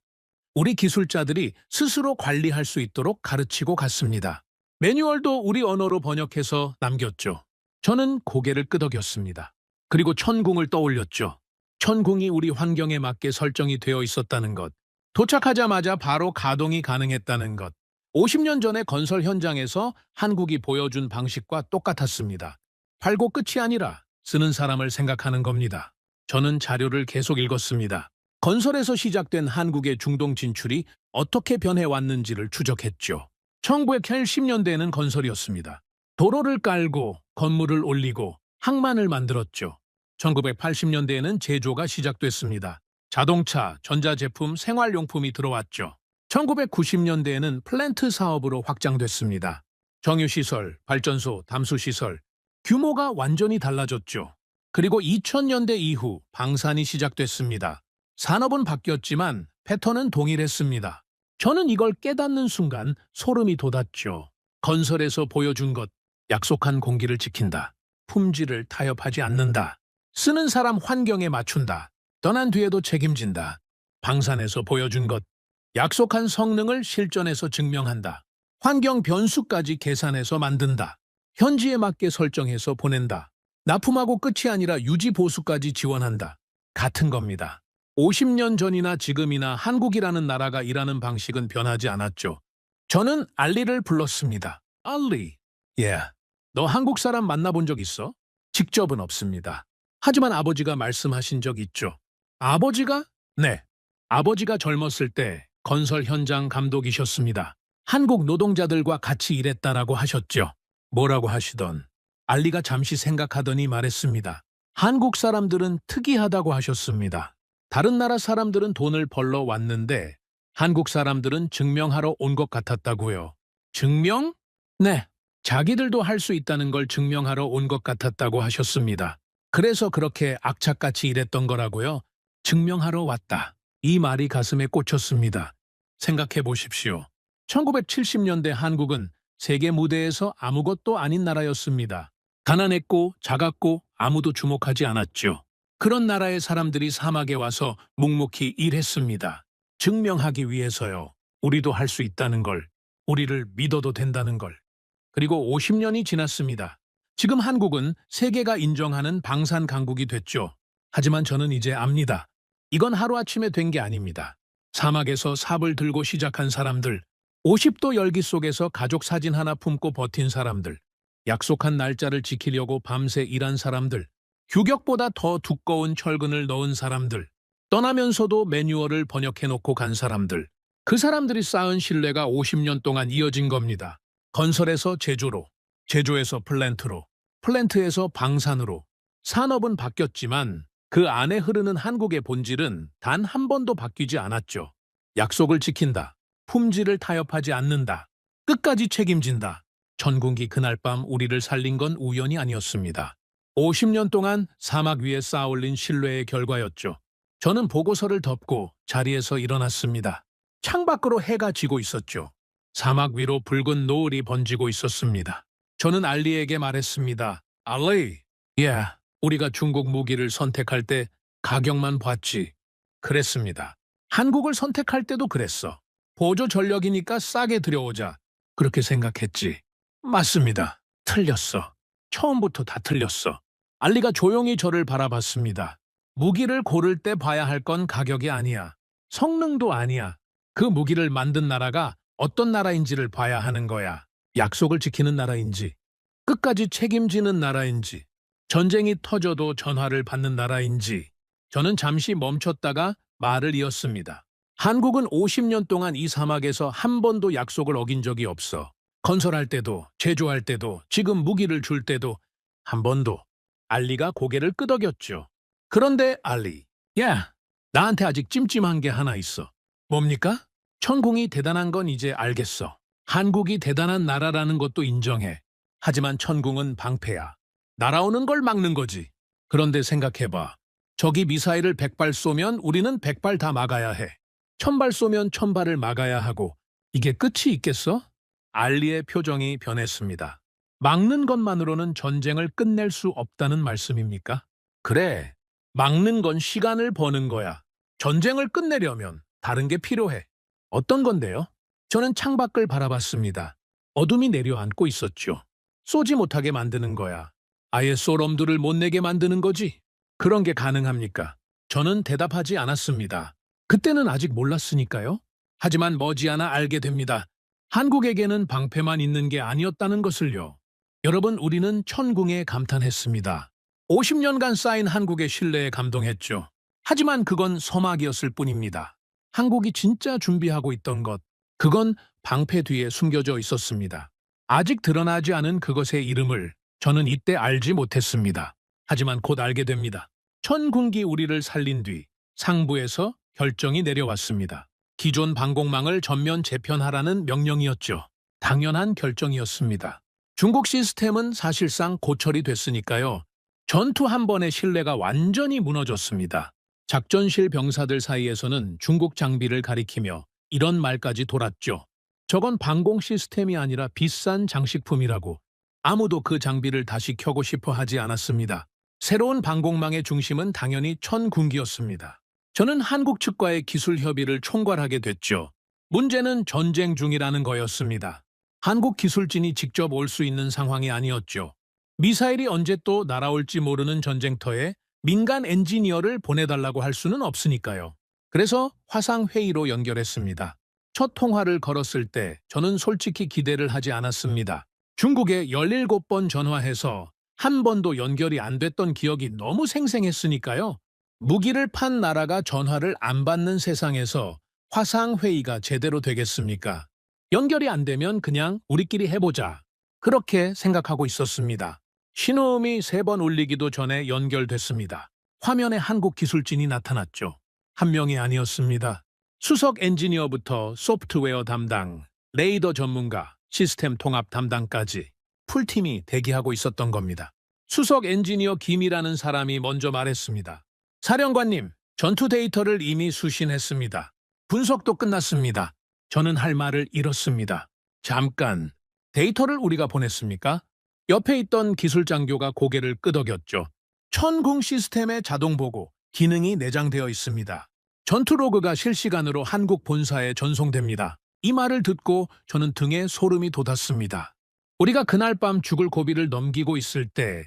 우리 기술자들이 스스로 관리할 수 있도록 가르치고 갔습니다. 매뉴얼도 우리 언어로 번역해서 남겼죠. 저는 고개를 끄덕였습니다. 그리고 천궁을 떠올렸죠. 천궁이 우리 환경에 맞게 설정이 되어 있었다는 것. 도착하자마자 바로 가동이 가능했다는 것. 50년 전의 건설 현장에서 한국이 보여준 방식과 똑같았습니다. 팔고 끝이 아니라 쓰는 사람을 생각하는 겁니다. 저는 자료를 계속 읽었습니다. 건설에서 시작된 한국의 중동 진출이 어떻게 변해왔는지를 추적했죠. 1980년대에는 건설이었습니다. 도로를 깔고 건물을 올리고 항만을 만들었죠. 1980년대에는 제조가 시작됐습니다. 자동차, 전자제품, 생활용품이 들어왔죠. 1990년대에는 플랜트 사업으로 확장됐습니다. 정유시설, 발전소, 담수시설, 규모가 완전히 달라졌죠. 그리고 2000년대 이후 방산이 시작됐습니다. 산업은 바뀌었지만 패턴은 동일했습니다. 저는 이걸 깨닫는 순간 소름이 돋았죠. 건설에서 보여준 것, 약속한 공기를 지킨다. 품질을 타협하지 않는다. 쓰는 사람 환경에 맞춘다. 떠난 뒤에도 책임진다. 방산에서 보여준 것, 약속한 성능을 실전에서 증명한다. 환경 변수까지 계산해서 만든다. 현지에 맞게 설정해서 보낸다. 납품하고 끝이 아니라 유지 보수까지 지원한다. 같은 겁니다. 50년 전이나 지금이나 한국이라는 나라가 일하는 방식은 변하지 않았죠. 저는 알리를 불렀습니다. 알리, 너 한국 사람 만나본 적 있어? 직접은 없습니다. 하지만 아버지가 말씀하신 적 있죠. 아버지가? 네. 아버지가 젊었을 때 건설 현장 감독이셨습니다. 한국 노동자들과 같이 일했다라고 하셨죠. 뭐라고 하시던. 알리가 잠시 생각하더니 말했습니다. 한국 사람들은 특이하다고 하셨습니다. 다른 나라 사람들은 돈을 벌러 왔는데 한국 사람들은 증명하러 온 것 같았다고요. 증명? 네. 자기들도 할 수 있다는 걸 증명하러 온 것 같았다고 하셨습니다. 그래서 그렇게 악착같이 일했던 거라고요. 증명하러 왔다. 이 말이 가슴에 꽂혔습니다. 생각해 보십시오. 1970년대 한국은 세계 무대에서 아무것도 아닌 나라였습니다. 가난했고 작았고 아무도 주목하지 않았죠. 그런 나라의 사람들이 사막에 와서 묵묵히 일했습니다. 증명하기 위해서요. 우리도 할 수 있다는 걸, 우리를 믿어도 된다는 걸. 그리고 50년이 지났습니다. 지금 한국은 세계가 인정하는 방산 강국이 됐죠. 하지만 저는 이제 압니다. 이건 하루아침에 된 게 아닙니다. 사막에서 삽을 들고 시작한 사람들, 50도 열기 속에서 가족 사진 하나 품고 버틴 사람들, 약속한 날짜를 지키려고 밤새 일한 사람들, 규격보다 더 두꺼운 철근을 넣은 사람들, 떠나면서도 매뉴얼을 번역해놓고 간 사람들, 그 사람들이 쌓은 신뢰가 50년 동안 이어진 겁니다. 건설에서 제조로, 제조에서 플랜트로, 플랜트에서 방산으로. 산업은 바뀌었지만 그 안에 흐르는 한국의 본질은 단 한 번도 바뀌지 않았죠. 약속을 지킨다. 품질을 타협하지 않는다. 끝까지 책임진다. 전군기 그날 밤 우리를 살린 건 우연이 아니었습니다. 50년 동안 사막 위에 쌓아올린 신뢰의 결과였죠. 저는 보고서를 덮고 자리에서 일어났습니다. 창밖으로 해가 지고 있었죠. 사막 위로 붉은 노을이 번지고 있었습니다. 저는 알리에게 말했습니다. 알리, 우리가 중국 무기를 선택할 때 가격만 봤지. 그랬습니다. 한국을 선택할 때도 그랬어. 보조 전력이니까 싸게 들여오자. 그렇게 생각했지. 맞습니다. 틀렸어. 처음부터 다 틀렸어. 알리가 조용히 저를 바라봤습니다. 무기를 고를 때 봐야 할 건 가격이 아니야. 성능도 아니야. 그 무기를 만든 나라가 어떤 나라인지를 봐야 하는 거야. 약속을 지키는 나라인지, 끝까지 책임지는 나라인지, 전쟁이 터져도 전화를 받는 나라인지. 저는 잠시 멈췄다가 말을 이었습니다. 한국은 50년 동안 이 사막에서 한 번도 약속을 어긴 적이 없어. 건설할 때도, 제조할 때도, 지금 무기를 줄 때도 한 번도. 알리가 고개를 끄덕였죠. 그런데 알리, 나한테 아직 찜찜한 게 하나 있어. 뭡니까? 천궁이 대단한 건 이제 알겠어. 한국이 대단한 나라라는 것도 인정해. 하지만 천궁은 방패야. 날아오는 걸 막는 거지. 그런데 생각해봐. 적이 미사일을 100발 쏘면 우리는 100발 다 막아야 해. 1000발 쏘면 1000발을 막아야 하고. 이게 끝이 있겠어? 알리의 표정이 변했습니다. 막는 것만으로는 전쟁을 끝낼 수 없다는 말씀입니까? 그래. 막는 건 시간을 버는 거야. 전쟁을 끝내려면 다른 게 필요해. 어떤 건데요? 저는 창밖을 바라봤습니다. 어둠이 내려앉고 있었죠. 쏘지 못하게 만드는 거야. 아예 쏠 엄두를 못 내게 만드는 거지. 그런 게 가능합니까? 저는 대답하지 않았습니다. 그때는 아직 몰랐으니까요. 하지만 머지않아 알게 됩니다. 한국에게는 방패만 있는 게 아니었다는 것을요. 여러분, 우리는 천궁에 감탄했습니다. 50년간 쌓인 한국의 신뢰에 감동했죠. 하지만 그건 서막이었을 뿐입니다. 한국이 진짜 준비하고 있던 것, 그건 방패 뒤에 숨겨져 있었습니다. 아직 드러나지 않은 그것의 이름을 저는 이때 알지 못했습니다. 하지만 곧 알게 됩니다. 천군기 우리를 살린 뒤 상부에서 결정이 내려왔습니다. 기존 방공망을 전면 재편하라는 명령이었죠. 당연한 결정이었습니다. 중국 시스템은 사실상 고철이 됐으니까요. 전투 한 번의 신뢰가 완전히 무너졌습니다. 작전실 병사들 사이에서는 중국 장비를 가리키며 이런 말까지 돌았죠. 저건 방공 시스템이 아니라 비싼 장식품이라고. 아무도 그 장비를 다시 켜고 싶어 하지 않았습니다. 새로운 방공망의 중심은 당연히 천군기였습니다. 저는 한국 측과의 기술 협의를 총괄하게 됐죠. 문제는 전쟁 중이라는 거였습니다. 한국 기술진이 직접 올 수 있는 상황이 아니었죠. 미사일이 언제 또 날아올지 모르는 전쟁터에 민간 엔지니어를 보내달라고 할 수는 없으니까요. 그래서 화상회의로 연결했습니다. 첫 통화를 걸었을 때 저는 솔직히 기대를 하지 않았습니다. 중국에 17번 전화해서 한 번도 연결이 안 됐던 기억이 너무 생생했으니까요. 무기를 판 나라가 전화를 안 받는 세상에서 화상회의가 제대로 되겠습니까? 연결이 안 되면 그냥 우리끼리 해보자. 그렇게 생각하고 있었습니다. 신호음이 3번 울리기도 전에 연결됐습니다. 화면에 한국 기술진이 나타났죠. 한 명이 아니었습니다. 수석 엔지니어부터 소프트웨어 담당, 레이더 전문가, 시스템 통합 담당까지 풀팀이 대기하고 있었던 겁니다. 수석 엔지니어 김이라는 사람이 먼저 말했습니다. 사령관님, 전투 데이터를 이미 수신했습니다. 분석도 끝났습니다. 저는 할 말을 잃었습니다. 잠깐, 데이터를 우리가 보냈습니까? 옆에 있던 기술 장교가 고개를 끄덕였죠. 천궁 시스템의 자동 보고 기능이 내장되어 있습니다. 전투 로그가 실시간으로 한국 본사에 전송됩니다. 이 말을 듣고 저는 등에 소름이 돋았습니다. 우리가 그날 밤 죽을 고비를 넘기고 있을 때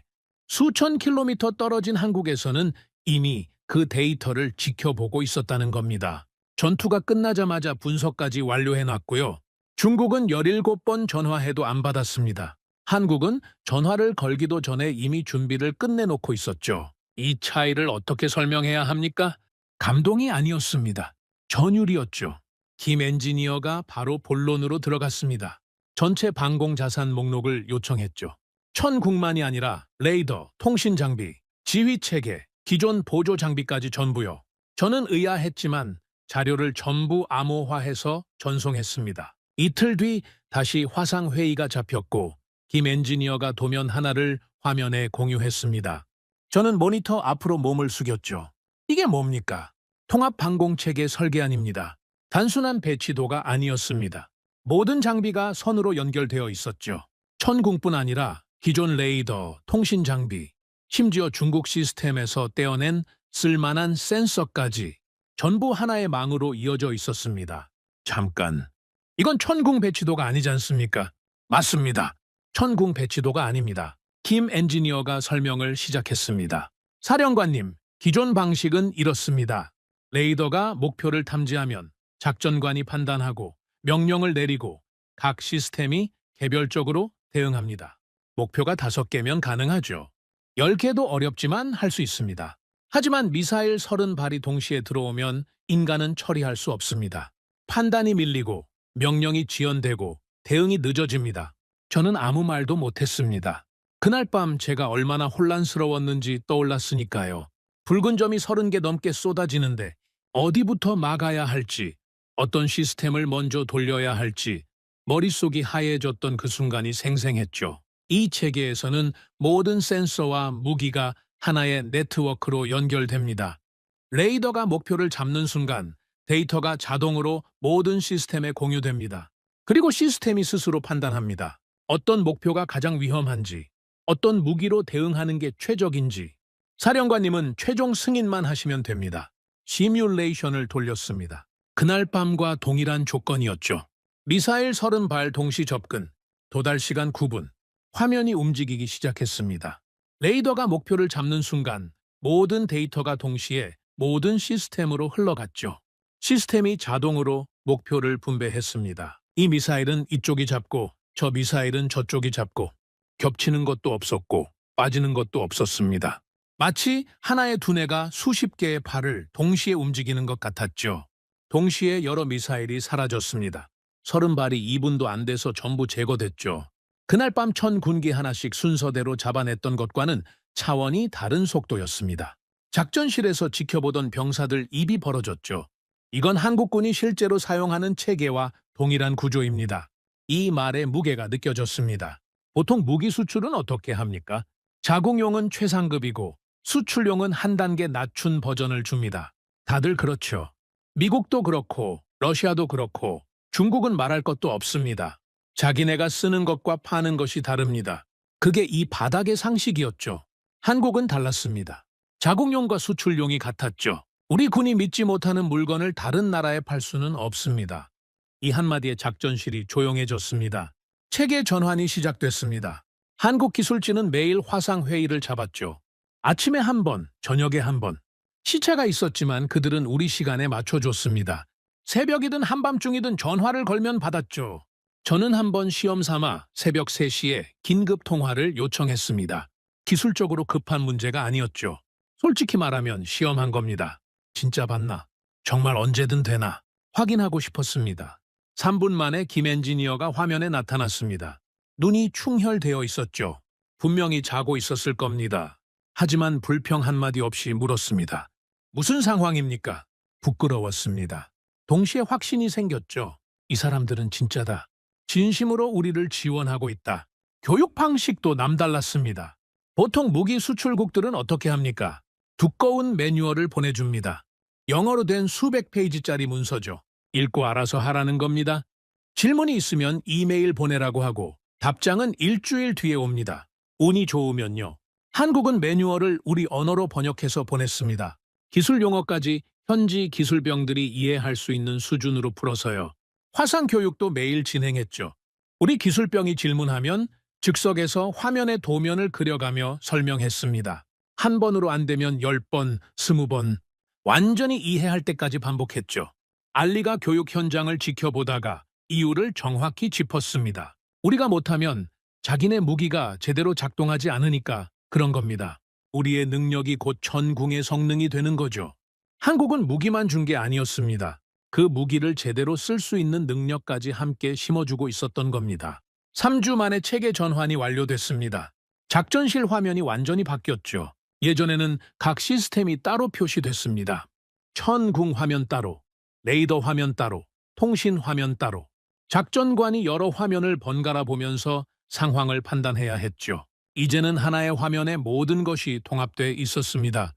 수천 킬로미터 떨어진 한국에서는 이미 그 데이터를 지켜보고 있었다는 겁니다. 전투가 끝나자마자 분석까지 완료해놨고요. 중국은 17번 전화해도 안 받았습니다. 한국은 전화를 걸기도 전에 이미 준비를 끝내놓고 있었죠. 이 차이를 어떻게 설명해야 합니까? 감동이 아니었습니다. 전율이었죠. 김 엔지니어가 바로 본론으로 들어갔습니다. 전체 방공 자산 목록을 요청했죠. 천국만이 아니라 레이더, 통신 장비, 지휘 체계, 기존 보조 장비까지 전부요. 저는 의아했지만 자료를 전부 암호화해서 전송했습니다. 이틀 뒤 다시 화상 회의가 잡혔고 김 엔지니어가 도면 하나를 화면에 공유했습니다. 저는 모니터 앞으로 몸을 숙였죠. 이게 뭡니까? 통합 방공체계 설계안입니다. 단순한 배치도가 아니었습니다. 모든 장비가 선으로 연결되어 있었죠. 천궁뿐 아니라 기존 레이더, 통신 장비, 심지어 중국 시스템에서 떼어낸 쓸만한 센서까지 전부 하나의 망으로 이어져 있었습니다. 잠깐, 이건 천궁 배치도가 아니지 않습니까? 맞습니다. 천궁 배치도가 아닙니다. 김 엔지니어가 설명을 시작했습니다. 사령관님, 기존 방식은 이렇습니다. 레이더가 목표를 탐지하면 작전관이 판단하고 명령을 내리고 각 시스템이 개별적으로 대응합니다. 목표가 5개면 가능하죠. 10개도 어렵지만 할 수 있습니다. 하지만 미사일 30발이 동시에 들어오면 인간은 처리할 수 없습니다. 판단이 밀리고 명령이 지연되고 대응이 늦어집니다. 저는 아무 말도 못했습니다. 그날 밤 제가 얼마나 혼란스러웠는지 떠올랐으니까요. 붉은 점이 30개 넘게 쏟아지는데 어디부터 막아야 할지, 어떤 시스템을 먼저 돌려야 할지 머릿속이 하얘졌던 그 순간이 생생했죠. 이 체계에서는 모든 센서와 무기가 하나의 네트워크로 연결됩니다. 레이더가 목표를 잡는 순간 데이터가 자동으로 모든 시스템에 공유됩니다. 그리고 시스템이 스스로 판단합니다. 어떤 목표가 가장 위험한지, 어떤 무기로 대응하는 게 최적인지. 사령관님은 최종 승인만 하시면 됩니다. 시뮬레이션을 돌렸습니다. 그날 밤과 동일한 조건이었죠. 미사일 30발 동시 접근, 도달 시간 9분, 화면이 움직이기 시작했습니다. 레이더가 목표를 잡는 순간 모든 데이터가 동시에 모든 시스템으로 흘러갔죠. 시스템이 자동으로 목표를 분배했습니다. 이 미사일은 이쪽이 잡고 저 미사일은 저쪽이 잡고 겹치는 것도 없었고 빠지는 것도 없었습니다. 마치 하나의 두뇌가 수십 개의 팔을 동시에 움직이는 것 같았죠. 동시에 여러 미사일이 사라졌습니다. 30발이 2분도 안 돼서 전부 제거됐죠. 그날 밤 1000군기 하나씩 순서대로 잡아냈던 것과는 차원이 다른 속도였습니다. 작전실에서 지켜보던 병사들 입이 벌어졌죠. 이건 한국군이 실제로 사용하는 체계와 동일한 구조입니다. 이 말의 무게가 느껴졌습니다. 보통 무기 수출은 어떻게 합니까? 자국용은 최상급이고 수출용은 한 단계 낮춘 버전을 줍니다. 다들 그렇죠. 미국도 그렇고 러시아도 그렇고 중국은 말할 것도 없습니다. 자기네가 쓰는 것과 파는 것이 다릅니다. 그게 이 바닥의 상식이었죠. 한국은 달랐습니다. 자국용과 수출용이 같았죠. 우리 군이 믿지 못하는 물건을 다른 나라에 팔 수는 없습니다. 이 한마디에 작전실이 조용해졌습니다. 체계 전환이 시작됐습니다. 한국 기술진은 매일 화상 회의를 잡았죠. 아침에 한 번, 저녁에 한 번. 시차가 있었지만 그들은 우리 시간에 맞춰줬습니다. 새벽이든 한밤중이든 전화를 걸면 받았죠. 저는 한번 시험 삼아 새벽 3시에 긴급 통화를 요청했습니다. 기술적으로 급한 문제가 아니었죠. 솔직히 말하면 시험한 겁니다. 진짜 받나? 정말 언제든 되나? 확인하고 싶었습니다. 3분 만에 김 엔지니어가 화면에 나타났습니다. 눈이 충혈되어 있었죠. 분명히 자고 있었을 겁니다. 하지만 불평 한마디 없이 물었습니다. 무슨 상황입니까? 부끄러웠습니다. 동시에 확신이 생겼죠. 이 사람들은 진짜다. 진심으로 우리를 지원하고 있다. 교육 방식도 남달랐습니다. 보통 무기 수출국들은 어떻게 합니까? 두꺼운 매뉴얼을 보내줍니다. 영어로 된 수백 페이지짜리 문서죠. 읽고 알아서 하라는 겁니다. 질문이 있으면 이메일 보내라고 하고 답장은 일주일 뒤에 옵니다. 운이 좋으면요. 한국은 매뉴얼을 우리 언어로 번역해서 보냈습니다. 기술 용어까지 현지 기술병들이 이해할 수 있는 수준으로 풀어서요. 화상 교육도 매일 진행했죠. 우리 기술병이 질문하면 즉석에서 화면에 도면을 그려가며 설명했습니다. 한 번으로 안 되면 10번, 20번, 완전히 이해할 때까지 반복했죠. 알리가 교육 현장을 지켜보다가 이유를 정확히 짚었습니다. 우리가 못하면 자기네 무기가 제대로 작동하지 않으니까 그런 겁니다. 우리의 능력이 곧 전궁의 성능이 되는 거죠. 한국은 무기만 준 게 아니었습니다. 그 무기를 제대로 쓸 수 있는 능력까지 함께 심어주고 있었던 겁니다. 3주 만에 체계 전환이 완료됐습니다. 작전실 화면이 완전히 바뀌었죠. 예전에는 각 시스템이 따로 표시됐습니다. 천궁 화면 따로, 레이더 화면 따로, 통신 화면 따로. 작전관이 여러 화면을 번갈아 보면서 상황을 판단해야 했죠. 이제는 하나의 화면에 모든 것이 통합돼 있었습니다.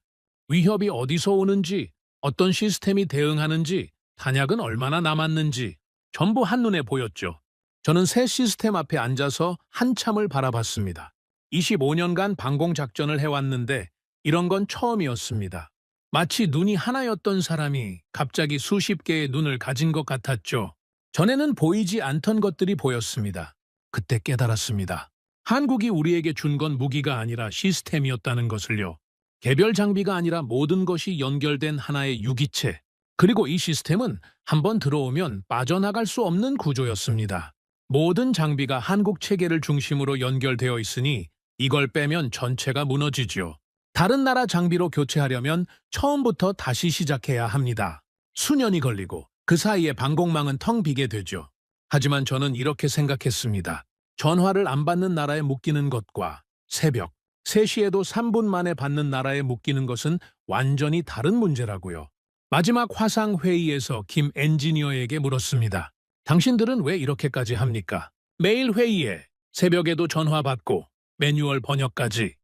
위협이 어디서 오는지, 어떤 시스템이 대응하는지, 탄약은 얼마나 남았는지 전부 한눈에 보였죠. 저는 새 시스템 앞에 앉아서 한참을 바라봤습니다. 25년간 방공작전을 해왔는데 이런 건 처음이었습니다. 마치 눈이 하나였던 사람이 갑자기 수십 개의 눈을 가진 것 같았죠. 전에는 보이지 않던 것들이 보였습니다. 그때 깨달았습니다. 한국이 우리에게 준 건 무기가 아니라 시스템이었다는 것을요. 개별 장비가 아니라 모든 것이 연결된 하나의 유기체. 그리고 이 시스템은 한번 들어오면 빠져나갈 수 없는 구조였습니다. 모든 장비가 한국 체계를 중심으로 연결되어 있으니 이걸 빼면 전체가 무너지죠. 다른 나라 장비로 교체하려면 처음부터 다시 시작해야 합니다. 수년이 걸리고 그 사이에 방공망은 텅 비게 되죠. 하지만 저는 이렇게 생각했습니다. 전화를 안 받는 나라에 묶이는 것과 새벽 3시에도 3분 만에 받는 나라에 묶이는 것은 완전히 다른 문제라고요. 마지막 화상 회의에서 김 엔지니어에게 물었습니다. 당신들은 왜 이렇게까지 합니까? 매일 회의에 새벽에도 전화 받고 매뉴얼 번역까지.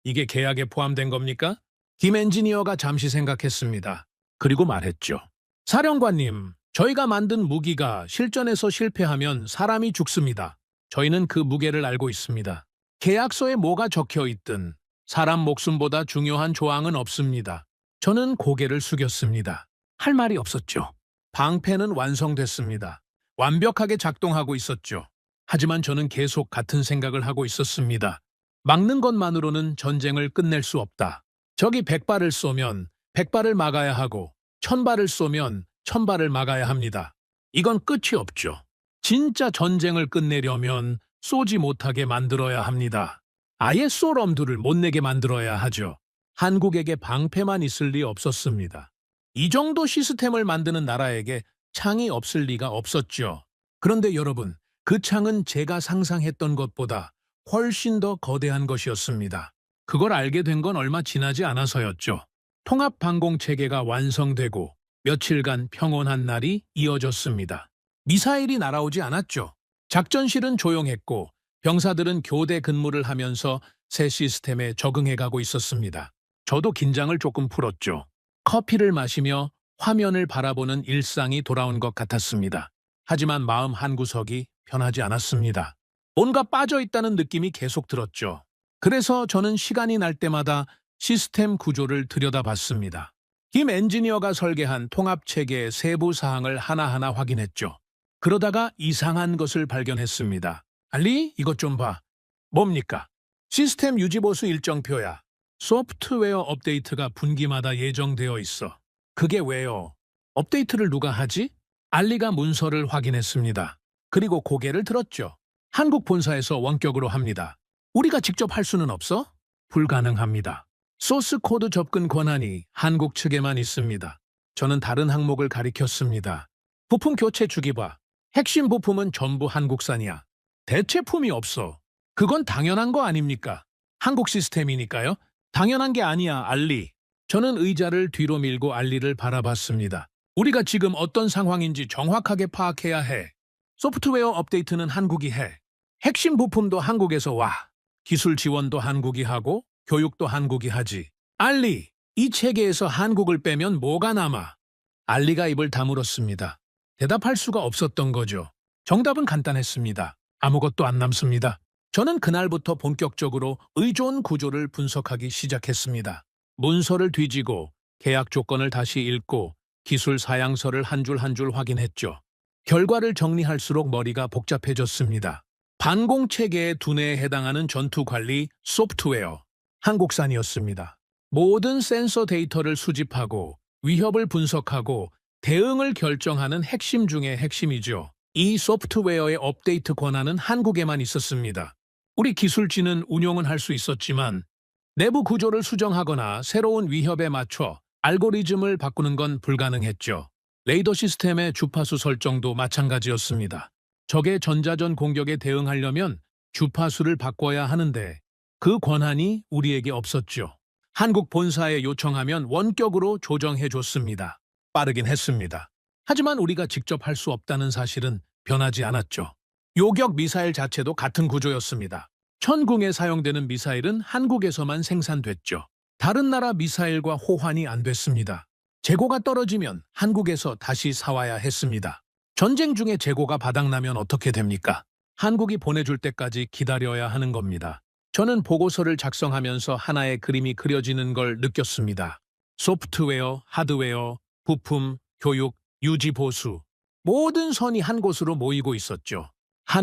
이게 계약에 포함된 겁니까? 김 엔지니어가 잠시 생각했습니다. 그리고 말했죠. 사령관님, 저희가 만든 무기가 실전에서 실패하면 사람이 죽습니다. 저희는 그 무게를 알고 있습니다. 계약서에 뭐가 적혀 있든 사람 목숨보다 중요한 조항은 없습니다. 저는 고개를 숙였습니다. 할 말이 없었죠. 방패는 완성됐습니다. 완벽하게 작동하고 있었죠. 하지만 저는 계속 같은 생각을 하고 있었습니다. 막는 것만으로는 전쟁을 끝낼 수 없다. 적이 100발을 쏘면 100발을 막아야 하고 1000발을 쏘면 1000발을 막아야 합니다. 이건 끝이 없죠. 진짜 전쟁을 끝내려면 쏘지 못하게 만들어야 합니다. 아예 쏠 엄두를 못 내게 만들어야 하죠. 한국에게 방패만 있을 리 없었습니다. 이 정도 시스템을 만드는 나라에게 창이 없을 리가 없었죠. 그런데 여러분, 그 창은 제가 상상했던 것보다 훨씬 더 거대한 것이었습니다. 그걸 알게 된 건 얼마 지나지 않아서였죠. 통합방공체계가 완성되고 며칠간 평온한 날이 이어졌습니다. 미사일이 날아오지 않았죠. 작전실은 조용했고 병사들은 교대 근무를 하면서 새 시스템에 적응해가고 있었습니다. 저도 긴장을 조금 풀었죠. 커피를 마시며 화면을 바라보는 일상이 돌아온 것 같았습니다. 하지만 마음 한구석이 편하지 않았습니다. 뭔가 빠져있다는 느낌이 계속 들었죠. 그래서 저는 시간이 날 때마다 시스템 구조를 들여다봤습니다. 김 엔지니어가 설계한 통합체계의 세부 사항을 하나하나 확인했죠. 그러다가 이상한 것을 발견했습니다. 알리, 이것 좀 봐. 뭡니까? 시스템 유지보수 일정표야. 소프트웨어 업데이트가 분기마다 예정되어 있어. 그게 왜요? 업데이트를 누가 하지? 알리가 문서를 확인했습니다. 그리고 고개를 들었죠. 한국 본사에서 원격으로 합니다. 우리가 직접 할 수는 없어? 불가능합니다. 소스 코드 접근 권한이 한국 측에만 있습니다. 저는 다른 항목을 가리켰습니다. 부품 교체 주기 봐. 핵심 부품은 전부 한국산이야. 대체품이 없어. 그건 당연한 거 아닙니까? 한국 시스템이니까요. 당연한 게 아니야, 알리. 저는 의자를 뒤로 밀고 알리를 바라봤습니다. 우리가 지금 어떤 상황인지 정확하게 파악해야 해. 소프트웨어 업데이트는 한국이 해. 핵심 부품도 한국에서 와. 기술 지원도 한국이 하고 교육도 한국이 하지. 알리, 이 체계에서 한국을 빼면 뭐가 남아? 알리가 입을 다물었습니다. 대답할 수가 없었던 거죠. 정답은 간단했습니다. 아무것도 안 남습니다. 저는 그날부터 본격적으로 의존 구조를 분석하기 시작했습니다. 문서를 뒤지고 계약 조건을 다시 읽고 기술 사양서를 한 줄 한 줄 확인했죠. 결과를 정리할수록 머리가 복잡해졌습니다. 반공체계의 두뇌에 해당하는 전투관리 소프트웨어, 한국산이었습니다. 모든 센서 데이터를 수집하고 위협을 분석하고 대응을 결정하는 핵심 중의 핵심이죠. 이 소프트웨어의 업데이트 권한은 한국에만 있었습니다. 우리 기술진은 운용은 할 수 있었지만 내부 구조를 수정하거나 새로운 위협에 맞춰 알고리즘을 바꾸는 건 불가능했죠. 레이더 시스템의 주파수 설정도 마찬가지였습니다. 적의 전자전 공격에 대응하려면 주파수를 바꿔야 하는데 그 권한이 우리에게 없었죠. 한국 본사에 요청하면 원격으로 조정해 줬습니다. 빠르긴 했습니다. 하지만 우리가 직접 할 수 없다는 사실은 변하지 않았죠. 요격 미사일 자체도 같은 구조였습니다. 천궁에 사용되는 미사일은 한국에서만 생산됐죠. 다른 나라 미사일과 호환이 안 됐습니다. 재고가 떨어지면 한국에서 다시 사와야 했습니다. 전쟁 중에 재고가 바닥나면 어떻게 됩니까? 한국이 보내줄 때까지 기다려야 하는 겁니다. 저는 보고서를 작성하면서 하나의 그림이 그려지는 걸 느꼈습니다. 소프트웨어, 하드웨어, 부품, 교육, 유지 보수. 모든 선이 한 곳으로 모이고 있었죠.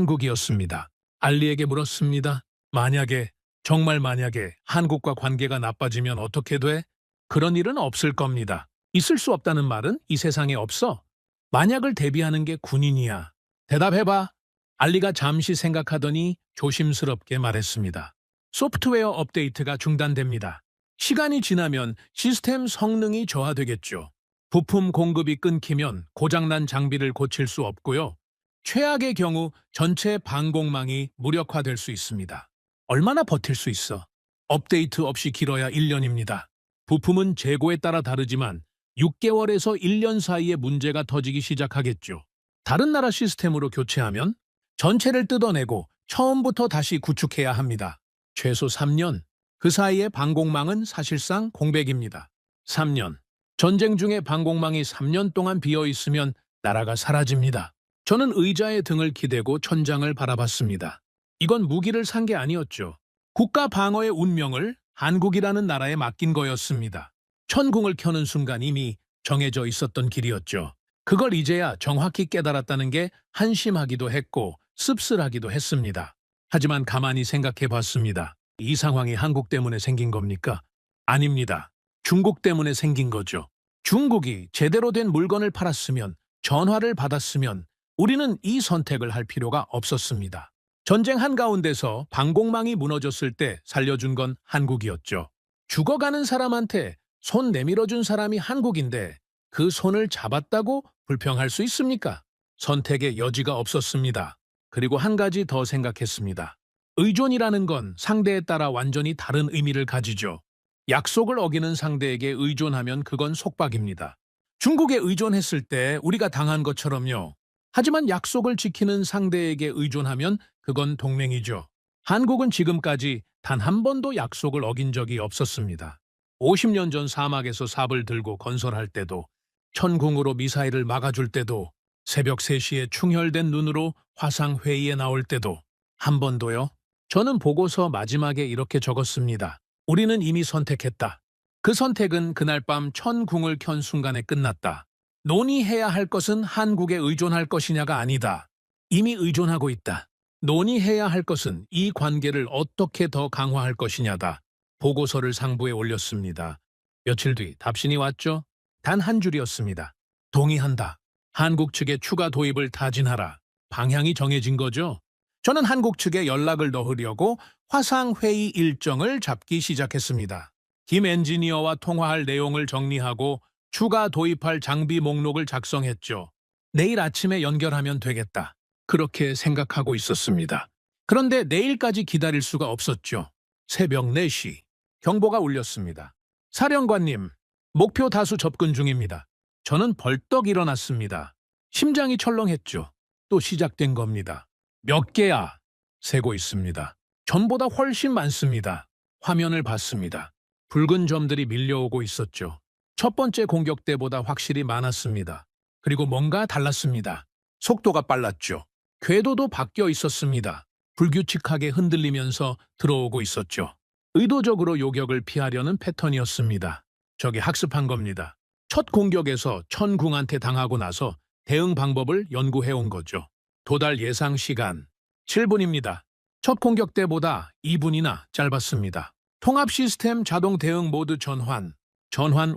한국이었습니다. 알리에게 물었습니다. 만약에, 정말 만약에 한국과 관계가 나빠지면 어떻게 돼? 그런 일은 없을 겁니다. 있을 수 없다는 말은 이 세상에 없어. 만약을 대비하는 게 군인이야. 대답해봐. 알리가 잠시 생각하더니 조심스럽게 말했습니다. 소프트웨어 업데이트가 중단됩니다. 시간이 지나면 시스템 성능이 저하되겠죠. 부품 공급이 끊기면 고장난 장비를 고칠 수 없고요. 최악의 경우 전체 방공망이 무력화될 수 있습니다. 얼마나 버틸 수 있어? 업데이트 없이 길어야 1년입니다. 부품은 재고에 따라 다르지만 6개월에서 1년 사이에 문제가 터지기 시작하겠죠. 다른 나라 시스템으로 교체하면 전체를 뜯어내고 처음부터 다시 구축해야 합니다. 최소 3년. 그 사이에 방공망은 사실상 공백입니다. 3년. 전쟁 중에 방공망이 3년 동안 비어 있으면 나라가 사라집니다. 저는 의자에 등을 기대고 천장을 바라봤습니다. 이건 무기를 산 게 아니었죠. 국가 방어의 운명을 한국이라는 나라에 맡긴 거였습니다. 천궁을 켜는 순간 이미 정해져 있었던 길이었죠. 그걸 이제야 정확히 깨달았다는 게 한심하기도 했고 씁쓸하기도 했습니다. 하지만 가만히 생각해 봤습니다. 이 상황이 한국 때문에 생긴 겁니까? 아닙니다. 중국 때문에 생긴 거죠. 중국이 제대로 된 물건을 팔았으면, 전화를 받았으면 우리는 이 선택을 할 필요가 없었습니다. 전쟁 한가운데서 방공망이 무너졌을 때 살려준 건 한국이었죠. 죽어가는 사람한테 손 내밀어준 사람이 한국인데 그 손을 잡았다고 불평할 수 있습니까? 선택의 여지가 없었습니다. 그리고 한 가지 더 생각했습니다. 의존이라는 건 상대에 따라 완전히 다른 의미를 가지죠. 약속을 어기는 상대에게 의존하면 그건 속박입니다. 중국에 의존했을 때 우리가 당한 것처럼요. 하지만 약속을 지키는 상대에게 의존하면 그건 동맹이죠. 한국은 지금까지 단 한 번도 약속을 어긴 적이 없었습니다. 50년 전 사막에서 삽을 들고 건설할 때도, 천궁으로 미사일을 막아줄 때도, 새벽 3시에 충혈된 눈으로 화상회의에 나올 때도 한 번도요. 저는 보고서 마지막에 이렇게 적었습니다. 우리는 이미 선택했다. 그 선택은 그날 밤 천궁을 켠 순간에 끝났다. 논의해야 할 것은 한국에 의존할 것이냐가 아니다. 이미 의존하고 있다. 논의해야 할 것은 이 관계를 어떻게 더 강화할 것이냐다. 보고서를 상부에 올렸습니다. 며칠 뒤 답신이 왔죠. 단 한 줄이었습니다. 동의한다. 한국 측의 추가 도입을 타진하라. 방향이 정해진 거죠. 저는 한국 측에 연락을 넣으려고 화상회의 일정을 잡기 시작했습니다. 김 엔지니어와 통화할 내용을 정리하고 추가 도입할 장비 목록을 작성했죠. 내일 아침에 연결하면 되겠다. 그렇게 생각하고 있었습니다. 그런데 내일까지 기다릴 수가 없었죠. 새벽 4시 경보가 울렸습니다. 사령관님, 목표 다수 접근 중입니다. 저는 벌떡 일어났습니다. 심장이 철렁했죠. 또 시작된 겁니다. 몇 개야? 세고 있습니다. 전보다 훨씬 많습니다. 화면을 봤습니다. 붉은 점들이 밀려오고 있었죠. 첫 번째 공격 때보다 확실히 많았습니다. 그리고 뭔가 달랐습니다. 속도가 빨랐죠. 궤도도 바뀌어 있었습니다. 불규칙하게 흔들리면서 들어오고 있었죠. 의도적으로 요격을 피하려는 패턴이었습니다. 저게 학습한 겁니다. 첫 공격에서 천궁한테 당하고 나서 대응 방법을 연구해 온 거죠. 도달 예상 시간 7분입니다. 첫 공격 때보다 2분이나 짧았습니다. 통합 시스템 자동 대응 모드 전환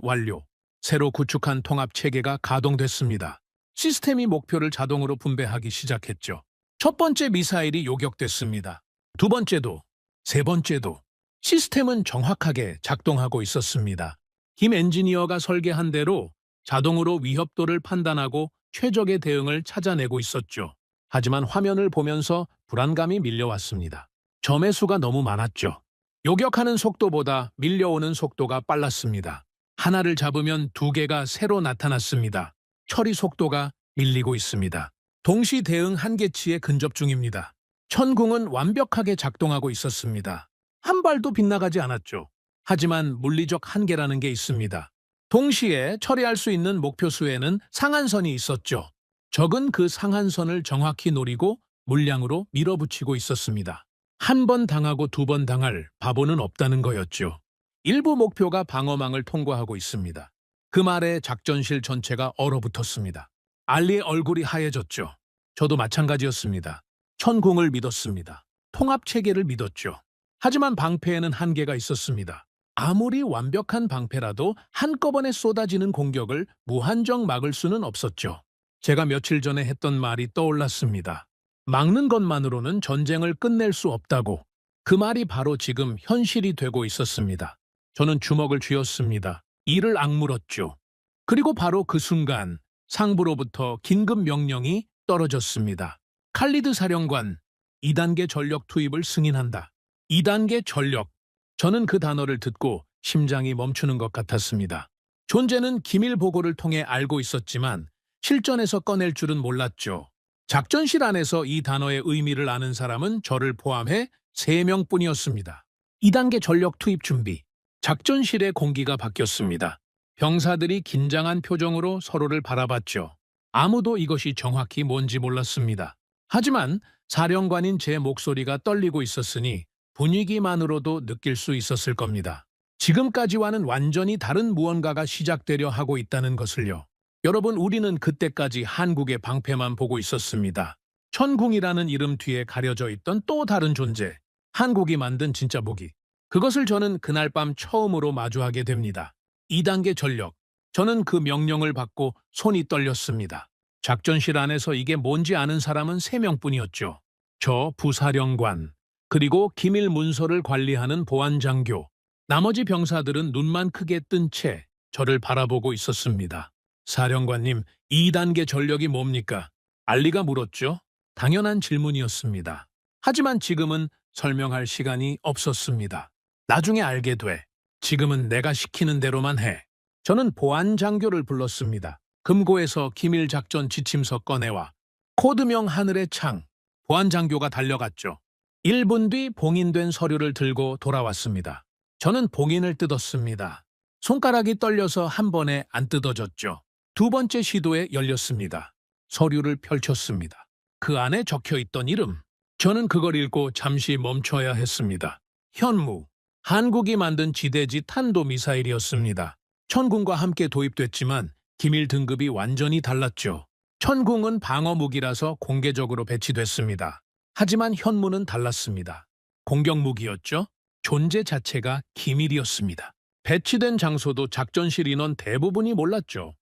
완료. 새로 구축한 통합 체계가 가동됐습니다. 시스템이 목표를 자동으로 분배하기 시작했죠. 첫 번째 미사일이 요격됐습니다. 두 번째도, 세 번째도. 시스템은 정확하게 작동하고 있었습니다. 김 엔지니어가 설계한 대로 자동으로 위협도를 판단하고 최적의 대응을 찾아내고 있었죠. 하지만 화면을 보면서 불안감이 밀려왔습니다. 점의 수가 너무 많았죠. 요격하는 속도보다 밀려오는 속도가 빨랐습니다. 하나를 잡으면 두 개가 새로 나타났습니다. 처리 속도가 밀리고 있습니다. 동시 대응 한계치에 근접 중입니다. 천궁은 완벽하게 작동하고 있었습니다. 한 발도 빗나가지 않았죠. 하지만 물리적 한계라는 게 있습니다. 동시에 처리할 수 있는 목표 수에는 상한선이 있었죠. 적은 그 상한선을 정확히 노리고 물량으로 밀어붙이고 있었습니다. 한 번 당하고 두 번 당할 바보는 없다는 거였죠. 일부 목표가 방어망을 통과하고 있습니다. 그 말에 작전실 전체가 얼어붙었습니다. 알리의 얼굴이 하얘졌죠. 저도 마찬가지였습니다. 천궁을 믿었습니다. 통합체계를 믿었죠. 하지만 방패에는 한계가 있었습니다. 아무리 완벽한 방패라도 한꺼번에 쏟아지는 공격을 무한정 막을 수는 없었죠. 제가 며칠 전에 했던 말이 떠올랐습니다. 막는 것만으로는 전쟁을 끝낼 수 없다고. 그 말이 바로 지금 현실이 되고 있었습니다. 저는 주먹을 쥐었습니다. 이를 악물었죠. 그리고 바로 그 순간 상부로부터 긴급 명령이 떨어졌습니다. 칼리드 사령관, 2단계 전력 투입을 승인한다. 2단계 전력. 저는 그 단어를 듣고 심장이 멈추는 것 같았습니다. 존재는 기밀 보고를 통해 알고 있었지만 실전에서 꺼낼 줄은 몰랐죠. 작전실 안에서 이 단어의 의미를 아는 사람은 저를 포함해 3명뿐이었습니다. 2단계 전력 투입 준비. 작전실의 공기가 바뀌었습니다. 병사들이 긴장한 표정으로 서로를 바라봤죠. 아무도 이것이 정확히 뭔지 몰랐습니다. 하지만 사령관인 제 목소리가 떨리고 있었으니 분위기만으로도 느낄 수 있었을 겁니다. 지금까지와는 완전히 다른 무언가가 시작되려 하고 있다는 것을요. 여러분, 우리는 그때까지 한국의 방패만 보고 있었습니다. 천궁이라는 이름 뒤에 가려져 있던 또 다른 존재, 한국이 만든 진짜 무기. 그것을 저는 그날 밤 처음으로 마주하게 됩니다. 2단계 전력. 저는 그 명령을 받고 손이 떨렸습니다. 작전실 안에서 이게 뭔지 아는 사람은 3명뿐이었죠. 저 부사령관, 그리고 기밀 문서를 관리하는 보안장교. 나머지 병사들은 눈만 크게 뜬 채 저를 바라보고 있었습니다. 사령관님, 2단계 전력이 뭡니까? 알리가 물었죠. 당연한 질문이었습니다. 하지만 지금은 설명할 시간이 없었습니다. 나중에 알게 돼. 지금은 내가 시키는 대로만 해. 저는 보안장교를 불렀습니다. 금고에서 기밀작전 지침서 꺼내와 코드명 하늘의 창. 보안장교가 달려갔죠. 1분 뒤 봉인된 서류를 들고 돌아왔습니다. 저는 봉인을 뜯었습니다. 손가락이 떨려서 한 번에 안 뜯어졌죠. 두 번째 시도에 열렸습니다. 서류를 펼쳤습니다. 그 안에 적혀있던 이름. 저는 그걸 읽고 잠시 멈춰야 했습니다. 현무. 한국이 만든 지대지 탄도미사일이었습니다. 천궁과 함께 도입됐지만 기밀 등급이 완전히 달랐죠. 천궁은 방어무기라서 공개적으로 배치됐습니다. 하지만 현무는 달랐습니다. 공격무기였죠. 존재 자체가 기밀이었습니다. 배치된 장소도 작전실 인원 대부분이 몰랐죠.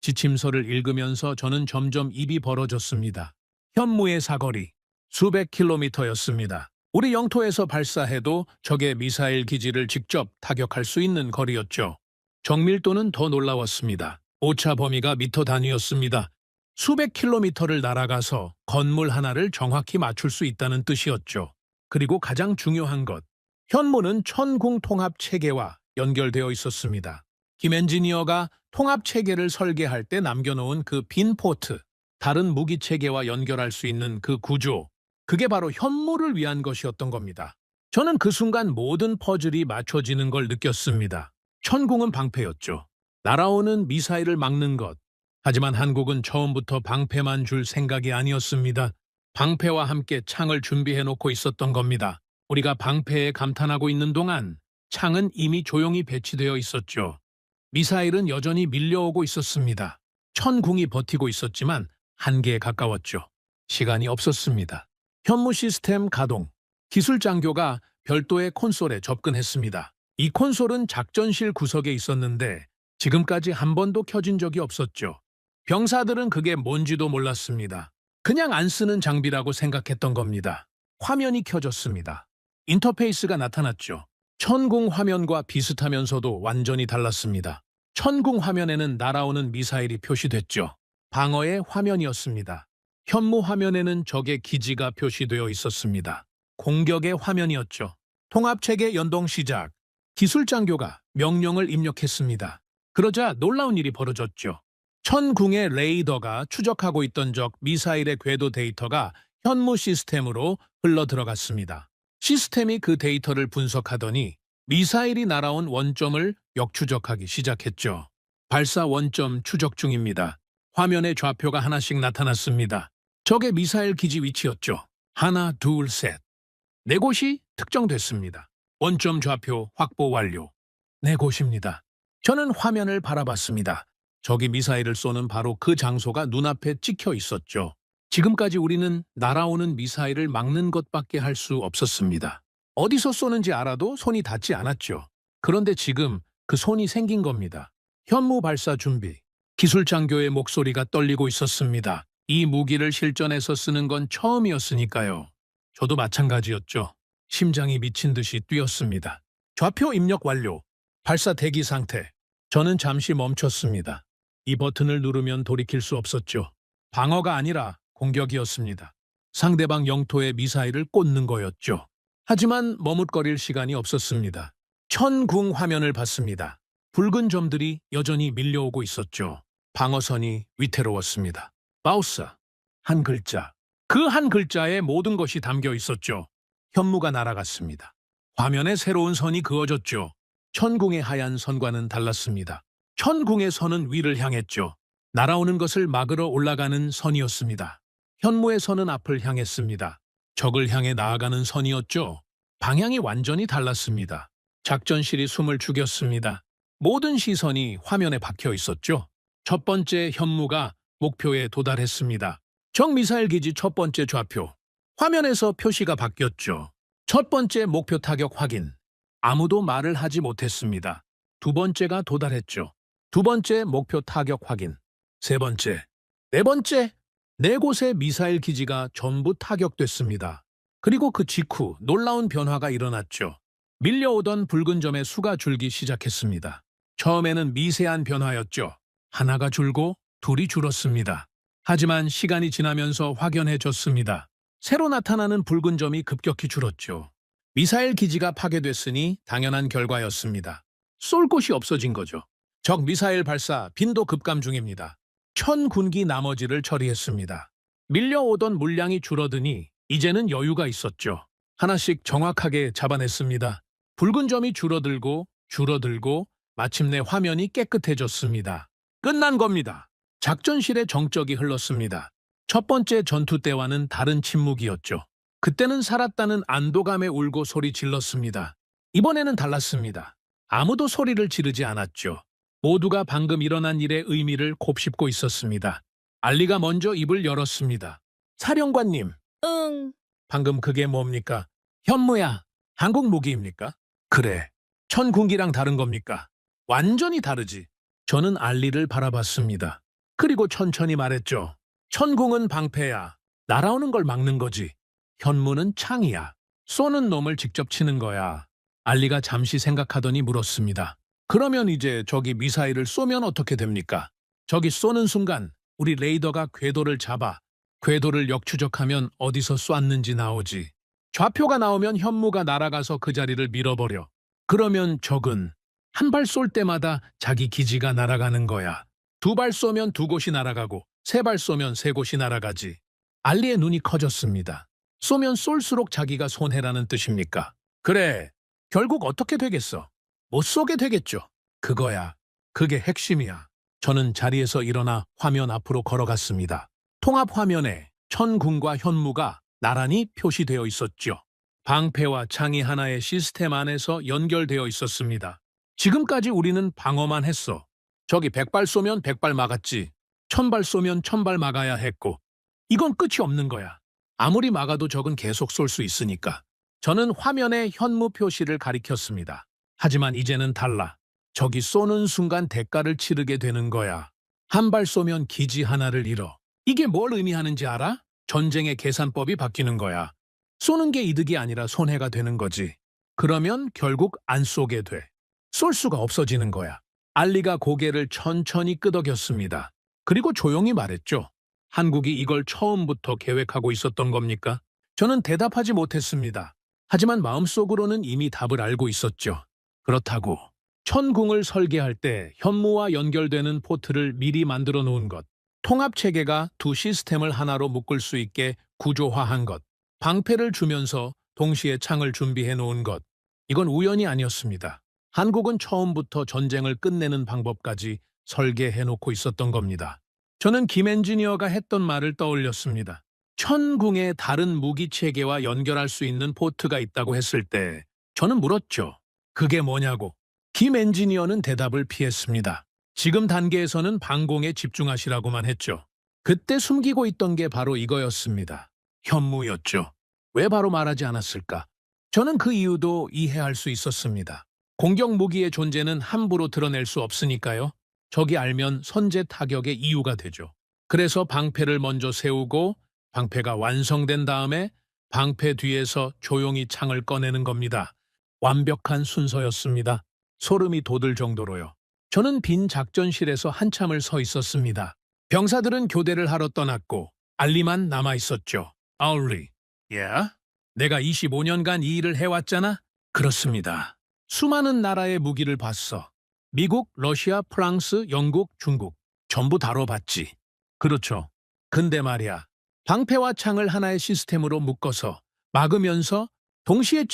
지침서를 읽으면서 저는 점점 입이 벌어졌습니다. 현무의 사거리, 수백 킬로미터였습니다. 우리 영토에서 발사해도 적의 미사일 기지를 직접 타격할 수 있는 거리였죠. 정밀도는 더 놀라웠습니다. 오차 범위가 미터 단위였습니다. 수백 킬로미터를 날아가서 건물 하나를 정확히 맞출 수 있다는 뜻이었죠. 그리고 가장 중요한 것, 현무는 천궁 통합 체계와 연결되어 있었습니다. 김 엔지니어가 통합 체계를 설계할 때 남겨놓은 그 빈 포트, 다른 무기 체계와 연결할 수 있는 그 구조, 그게 바로 현무를 위한 것이었던 겁니다. 저는 그 순간 모든 퍼즐이 맞춰지는 걸 느꼈습니다. 천궁은 방패였죠. 날아오는 미사일을 막는 것. 하지만 한국은 처음부터 방패만 줄 생각이 아니었습니다. 방패와 함께 창을 준비해 놓고 있었던 겁니다. 우리가 방패에 감탄하고 있는 동안 창은 이미 조용히 배치되어 있었죠. 미사일은 여전히 밀려오고 있었습니다. 천궁이 버티고 있었지만 한계에 가까웠죠. 시간이 없었습니다. 현무 시스템 가동. 기술 장교가 별도의 콘솔에 접근했습니다. 이 콘솔은 작전실 구석에 있었는데 지금까지 한 번도 켜진 적이 없었죠. 병사들은 그게 뭔지도 몰랐습니다. 그냥 안 쓰는 장비라고 생각했던 겁니다. 화면이 켜졌습니다. 인터페이스가 나타났죠. 천궁 화면과 비슷하면서도 완전히 달랐습니다. 천궁 화면에는 날아오는 미사일이 표시됐죠. 방어의 화면이었습니다. 현무 화면에는 적의 기지가 표시되어 있었습니다. 공격의 화면이었죠. 통합체계 연동 시작. 기술 장교가 명령을 입력했습니다. 그러자 놀라운 일이 벌어졌죠. 천궁의 레이더가 추적하고 있던 적 미사일의 궤도 데이터가 현무 시스템으로 흘러들어갔습니다. 시스템이 그 데이터를 분석하더니 미사일이 날아온 원점을 역추적하기 시작했죠. 발사 원점 추적 중입니다. 화면에 좌표가 하나씩 나타났습니다. 적의 미사일 기지 위치였죠. 하나, 둘, 셋. 네 곳이 특정됐습니다. 원점 좌표 확보 완료. 네 곳입니다. 저는 화면을 바라봤습니다. 적이 미사일을 쏘는 바로 그 장소가 눈앞에 찍혀 있었죠. 지금까지 우리는 날아오는 미사일을 막는 것밖에 할 수 없었습니다. 어디서 쏘는지 알아도 손이 닿지 않았죠. 그런데 지금 그 손이 생긴 겁니다. 현무 발사 준비. 기술 장교의 목소리가 떨리고 있었습니다. 이 무기를 실전에서 쓰는 건 처음이었으니까요. 저도 마찬가지였죠. 심장이 미친 듯이 뛰었습니다. 좌표 입력 완료. 발사 대기 상태. 저는 잠시 멈췄습니다. 이 버튼을 누르면 돌이킬 수 없었죠. 방어가 아니라 공격이었습니다. 상대방 영토에 미사일을 꽂는 거였죠. 하지만 머뭇거릴 시간이 없었습니다. 천궁 화면을 봤습니다. 붉은 점들이 여전히 밀려오고 있었죠. 방어선이 위태로웠습니다. 바우사, 한 글자. 그 한 글자에 모든 것이 담겨 있었죠. 현무가 날아갔습니다. 화면에 새로운 선이 그어졌죠. 천궁의 하얀 선과는 달랐습니다. 천궁의 선은 위를 향했죠. 날아오는 것을 막으러 올라가는 선이었습니다. 현무의 선은 앞을 향했습니다. 적을 향해 나아가는 선이었죠. 방향이 완전히 달랐습니다. 작전실이 숨을 죽였습니다. 모든 시선이 화면에 박혀 있었죠. 첫 번째 현무가 목표에 도달했습니다. 적 미사일 기지 첫 번째 좌표. 화면에서 표시가 바뀌었죠. 첫 번째 목표 타격 확인. 아무도 말을 하지 못했습니다. 두 번째가 도달했죠. 두 번째 목표 타격 확인. 세 번째, 네 번째, 네 곳의 미사일 기지가 전부 타격됐습니다. 그리고 그 직후 놀라운 변화가 일어났죠. 밀려오던 붉은 점의 수가 줄기 시작했습니다. 처음에는 미세한 변화였죠. 하나가 줄고 둘이 줄었습니다. 하지만 시간이 지나면서 확연해졌습니다. 새로 나타나는 붉은 점이 급격히 줄었죠. 미사일 기지가 파괴됐으니 당연한 결과였습니다. 쏠 곳이 없어진 거죠. 적 미사일 발사 빈도 급감 중입니다. 1000군기 나머지를 처리했습니다. 밀려오던 물량이 줄어드니 이제는 여유가 있었죠. 하나씩 정확하게 잡아냈습니다. 붉은 점이 줄어들고 마침내 화면이 깨끗해졌습니다. 끝난 겁니다. 작전실에 정적이 흘렀습니다. 첫 번째 전투 때와는 다른 침묵이었죠. 그때는 살았다는 안도감에 울고 소리 질렀습니다. 이번에는 달랐습니다. 아무도 소리를 지르지 않았죠. 모두가 방금 일어난 일의 의미를 곱씹고 있었습니다. 알리가 먼저 입을 열었습니다. 사령관님, 응. 방금 그게 뭡니까? 현무야, 한국 무기입니까? 그래. 천군기랑 다른 겁니까? 완전히 다르지. 저는 알리를 바라봤습니다. 그리고 천천히 말했죠. 천궁은 방패야. 날아오는 걸 막는 거지. 현무는 창이야. 쏘는 놈을 직접 치는 거야. 알리가 잠시 생각하더니 물었습니다. 그러면 이제 저기 미사일을 쏘면 어떻게 됩니까? 저기 쏘는 순간 우리 레이더가 궤도를 잡아 궤도를 역추적하면 어디서 쐈는지 나오지. 좌표가 나오면 현무가 날아가서 그 자리를 밀어버려. 그러면 적은 한 발 쏠 때마다 자기 기지가 날아가는 거야. 두 발 쏘면 두 곳이 날아가고 세 발 쏘면 세 곳이 날아가지. 알리의 눈이 커졌습니다. 쏘면 쏠수록 자기가 손해라는 뜻입니까? 그래, 결국 어떻게 되겠어? 못 쏘게 되겠죠. 그거야. 그게 핵심이야. 저는 자리에서 일어나 화면 앞으로 걸어갔습니다. 통합 화면에 천궁과 현무가 나란히 표시되어 있었죠. 방패와 창이 하나의 시스템 안에서 연결되어 있었습니다. 지금까지 우리는 방어만 했어. 저기 100발 쏘면 100발 막았지. 1000발 쏘면 1000발 막아야 했고. 이건 끝이 없는 거야. 아무리 막아도 적은 계속 쏠 수 있으니까. 저는 화면에 현무 표시를 가리켰습니다. 하지만 이제는 달라. 적이 쏘는 순간 대가를 치르게 되는 거야. 한 발 쏘면 기지 하나를 잃어. 이게 뭘 의미하는지 알아? 전쟁의 계산법이 바뀌는 거야. 쏘는 게 이득이 아니라 손해가 되는 거지. 그러면 결국 안 쏘게 돼. 쏠 수가 없어지는 거야. 알리가 고개를 천천히 끄덕였습니다. 그리고 조용히 말했죠. 한국이 이걸 처음부터 계획하고 있었던 겁니까? 저는 대답하지 못했습니다. 하지만 마음속으로는 이미 답을 알고 있었죠. 그렇다고. 천궁을 설계할 때 현무와 연결되는 포트를 미리 만들어 놓은 것. 통합체계가 두 시스템을 하나로 묶을 수 있게 구조화한 것. 방패를 주면서 동시에 창을 준비해 놓은 것. 이건 우연이 아니었습니다. 한국은 처음부터 전쟁을 끝내는 방법까지 설계해 놓고 있었던 겁니다. 저는 김 엔지니어가 했던 말을 떠올렸습니다. 천궁의 다른 무기 체계와 연결할 수 있는 포트가 있다고 했을 때 저는 물었죠. 그게 뭐냐고. 김 엔지니어는 대답을 피했습니다. 지금 단계에서는 방공에 집중하시라고만 했죠. 그때 숨기고 있던 게 바로 이거였습니다. 현무였죠. 왜 바로 말하지 않았을까? 저는 그 이유도 이해할 수 있었습니다. 공격 무기의 존재는 함부로 드러낼 수 없으니까요. 적이 알면 선제 타격의 이유가 되죠. 그래서 방패를 먼저 세우고 방패가 완성된 다음에 방패 뒤에서 조용히 창을 꺼내는 겁니다. 완벽한 순서였습니다. 소름이 돋을 정도로요. 저는 빈 작전실에서 한참을 서 있었습니다. 병사들은 교대를 하러 떠났고 알리만 남아 있었죠. 아울리, 내가 25년간 이 일을 해왔잖아? 그렇습니다. 수많은 나라의 무기를 봤어. 미국, 러시아, 프랑스, 영국, 중국 전부 다뤄봤지. 그렇죠. 근데 말이야. 방패와 창을 하나의 시스템으로 묶어서 막으면서 동시에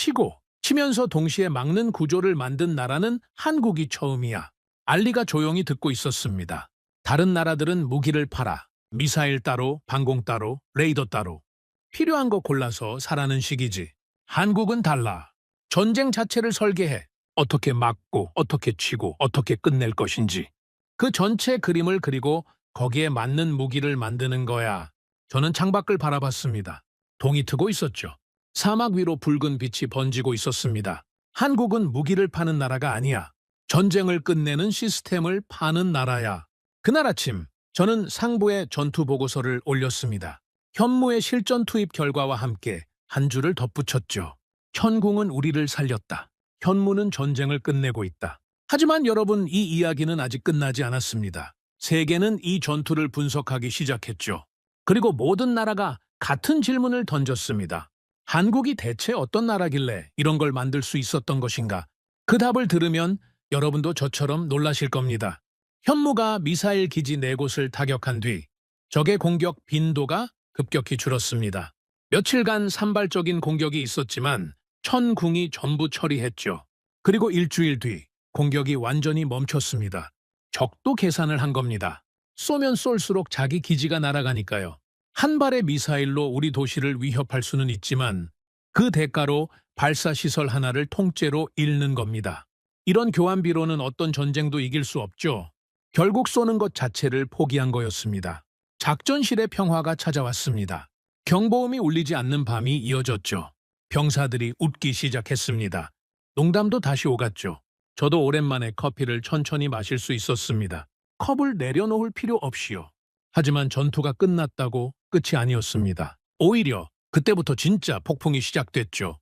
치면서 동시에 막는 구조를 만든 나라는 한국이 처음이야. 알리가 조용히 듣고 있었습니다. 다른 나라들은 무기를 팔아. 미사일 따로, 방공 따로, 레이더 따로. 필요한 거 골라서 사라는 식이지. 한국은 달라. 전쟁 자체를 설계해. 어떻게 막고, 어떻게 치고, 어떻게 끝낼 것인지. 그 전체 그림을 그리고 거기에 맞는 무기를 만드는 거야. 저는 창밖을 바라봤습니다. 동이 트고 있었죠. 사막 위로 붉은 빛이 번지고 있었습니다. 한국은 무기를 파는 나라가 아니야. 전쟁을 끝내는 시스템을 파는 나라야. 그날 아침, 저는 상부에 전투 보고서를 올렸습니다. 현무의 실전 투입 결과와 함께 한 줄을 덧붙였죠. 천궁은 우리를 살렸다. 현무는 전쟁을 끝내고 있다. 하지만 여러분, 이 이야기는 아직 끝나지 않았습니다. 세계는 이 전투를 분석하기 시작했죠. 그리고 모든 나라가 같은 질문을 던졌습니다. 한국이 대체 어떤 나라길래 이런 걸 만들 수 있었던 것인가? 그 답을 들으면 여러분도 저처럼 놀라실 겁니다. 현무가 미사일 기지 4곳을 타격한 뒤 적의 공격 빈도가 급격히 줄었습니다. 며칠간 산발적인 공격이 있었지만 천궁이 전부 처리했죠. 그리고 일주일 뒤 공격이 완전히 멈췄습니다. 적도 계산을 한 겁니다. 쏘면 쏠수록 자기 기지가 날아가니까요. 한 발의 미사일로 우리 도시를 위협할 수는 있지만 그 대가로 발사시설 하나를 통째로 잃는 겁니다. 이런 교환비로는 어떤 전쟁도 이길 수 없죠. 결국 쏘는 것 자체를 포기한 거였습니다. 작전실의 평화가 찾아왔습니다. 경보음이 울리지 않는 밤이 이어졌죠. 병사들이 웃기 시작했습니다. 농담도 다시 오갔죠. 저도 오랜만에 커피를 천천히 마실 수 있었습니다. 컵을 내려놓을 필요 없이요. 하지만 전투가 끝났다고 끝이 아니었습니다. 오히려 그때부터 진짜 폭풍이 시작됐죠.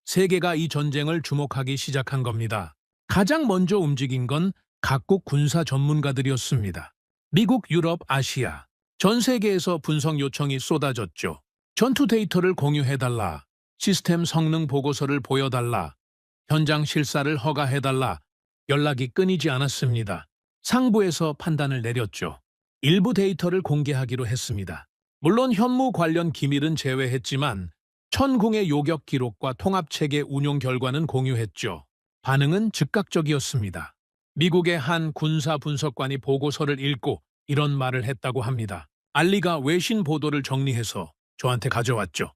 세계가 이 전쟁을 주목하기 시작한 겁니다. 가장 먼저 움직인 건 각국 군사 전문가들이었습니다. 미국, 유럽, 아시아. 전 세계에서 분석 요청이 쏟아졌죠. 전투 데이터를 공유해달라. 시스템 성능 보고서를 보여달라. 현장 실사를 허가해달라. 연락이 끊이지 않았습니다. 상부에서 판단을 내렸죠. 일부 데이터를 공개하기로 했습니다. 물론 현무 관련 기밀은 제외했지만 천궁의 요격 기록과 통합체계 운용 결과는 공유했죠. 반응은 즉각적이었습니다. 미국의 한 군사 분석관이 보고서를 읽고 이런 말을 했다고 합니다. 알리가 외신 보도를 정리해서 저한테 가져왔죠.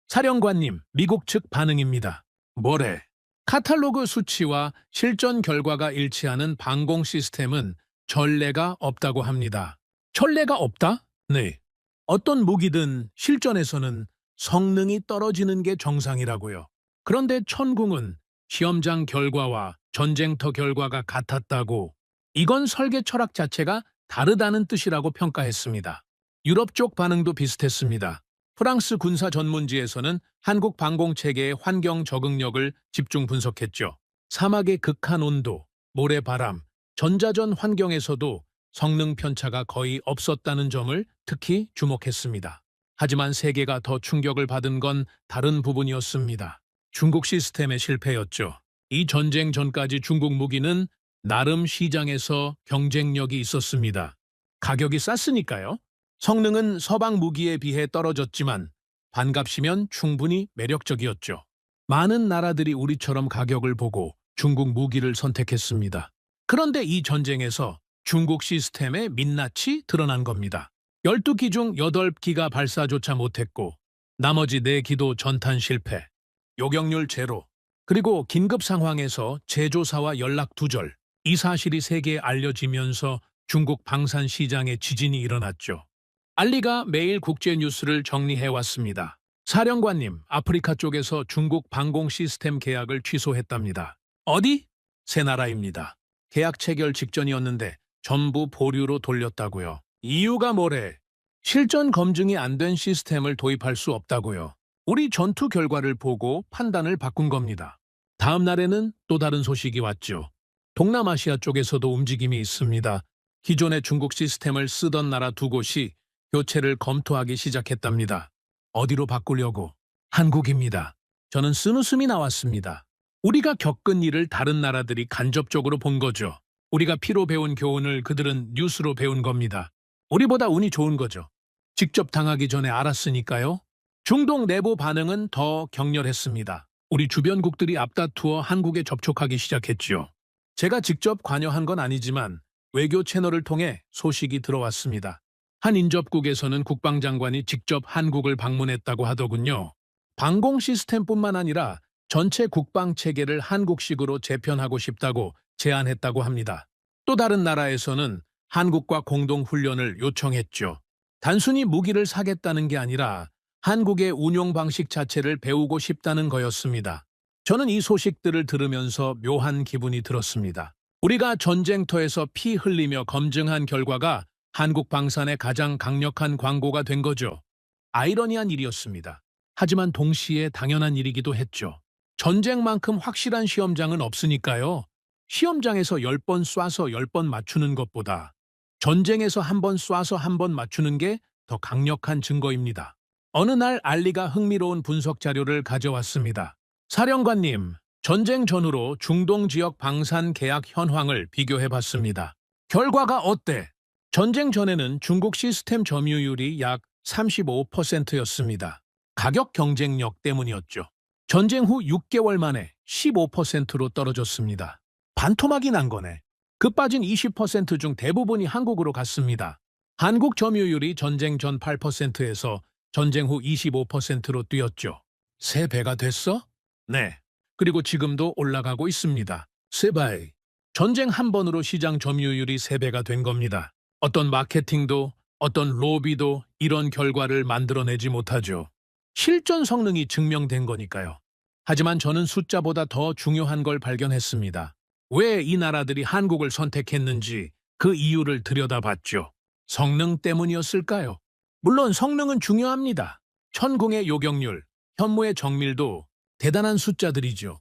사령관님, 미국 측 반응입니다. 뭐래? 카탈로그 수치와 실전 결과가 일치하는 방공 시스템은 전례가 없다고 합니다. 전례가 없다? 네. 어떤 무기든 실전에서는 성능이 떨어지는 게 정상이라고요. 그런데 천궁은 시험장 결과와 전쟁터 결과가 같았다고, 이건 설계 철학 자체가 다르다는 뜻이라고 평가했습니다. 유럽 쪽 반응도 비슷했습니다. 프랑스 군사 전문지에서는 한국 방공체계의 환경 적응력을 집중 분석했죠. 사막의 극한 온도, 모래바람, 전자전 환경에서도 성능 편차가 거의 없었다는 점을 특히 주목했습니다. 하지만 세계가 더 충격을 받은 건 다른 부분이었습니다. 중국 시스템의 실패였죠. 이 전쟁 전까지 중국 무기는 나름 시장에서 경쟁력이 있었습니다. 가격이 쌌으니까요. 성능은 서방 무기에 비해 떨어졌지만 반값이면 충분히 매력적이었죠. 많은 나라들이 우리처럼 가격을 보고 중국 무기를 선택했습니다. 그런데 이 전쟁에서 중국 시스템의 민낯이 드러난 겁니다. 12기 중 8기가 발사조차 못했고 나머지 4기도 전탄 실패, 요격률 제로, 그리고 긴급 상황에서 제조사와 연락 두절, 이 사실이 세계에 알려지면서 중국 방산 시장에 지진이 일어났죠. 알리가 매일 국제 뉴스를 정리해왔습니다. 사령관님, 아프리카 쪽에서 중국 방공 시스템 계약을 취소했답니다. 어디? 세 나라입니다. 계약 체결 직전이었는데 전부 보류로 돌렸다고요. 이유가 뭐래? 실전 검증이 안 된 시스템을 도입할 수 없다고요. 우리 전투 결과를 보고 판단을 바꾼 겁니다. 다음 날에는 또 다른 소식이 왔죠. 동남아시아 쪽에서도 움직임이 있습니다. 기존의 중국 시스템을 쓰던 나라 2곳이 교체를 검토하기 시작했답니다. 어디로 바꾸려고? 한국입니다. 저는 쓴웃음이 나왔습니다. 우리가 겪은 일을 다른 나라들이 간접적으로 본 거죠. 우리가 피로 배운 교훈을 그들은 뉴스로 배운 겁니다. 우리보다 운이 좋은 거죠. 직접 당하기 전에 알았으니까요. 중동 내부 반응은 더 격렬했습니다. 우리 주변국들이 앞다투어 한국에 접촉하기 시작했죠. 제가 직접 관여한 건 아니지만 외교 채널을 통해 소식이 들어왔습니다. 한 인접국에서는 국방장관이 직접 한국을 방문했다고 하더군요. 방공 시스템뿐만 아니라 전체 국방 체계를 한국식으로 재편하고 싶다고 제안했다고 합니다. 또 다른 나라에서는 한국과 공동훈련을 요청했죠. 단순히 무기를 사겠다는 게 아니라 한국의 운용 방식 자체를 배우고 싶다는 거였습니다. 저는 이 소식들을 들으면서 묘한 기분이 들었습니다. 우리가 전쟁터에서 피 흘리며 검증한 결과가 한국 방산의 가장 강력한 광고가 된 거죠. 아이러니한 일이었습니다. 하지만 동시에 당연한 일이기도 했죠. 전쟁만큼 확실한 시험장은 없으니까요. 시험장에서 10번 쏴서 10번 맞추는 것보다 전쟁에서 한 번 쏴서 한 번 맞추는 게 더 강력한 증거입니다. 어느 날 알리가 흥미로운 분석 자료를 가져왔습니다. 사령관님, 전쟁 전후로 중동 지역 방산 계약 현황을 비교해봤습니다. 결과가 어때? 전쟁 전에는 중국 시스템 점유율이 약 35%였습니다. 가격 경쟁력 때문이었죠. 전쟁 후 6개월 만에 15%로 떨어졌습니다. 반토막이 난 거네. 그 빠진 20% 중 대부분이 한국으로 갔습니다. 한국 점유율이 전쟁 전 8%에서 전쟁 후 25%로 뛰었죠. 3배가 됐어? 네. 그리고 지금도 올라가고 있습니다. 3배. 전쟁 한 번으로 시장 점유율이 3배가 된 겁니다. 어떤 마케팅도 어떤 로비도 이런 결과를 만들어내지 못하죠. 실전 성능이 증명된 거니까요. 하지만 저는 숫자보다 더 중요한 걸 발견했습니다. 왜 이 나라들이 한국을 선택했는지 그 이유를 들여다봤죠. 성능 때문이었을까요? 물론 성능은 중요합니다. 천궁의 요격률, 현무의 정밀도 대단한 숫자들이죠.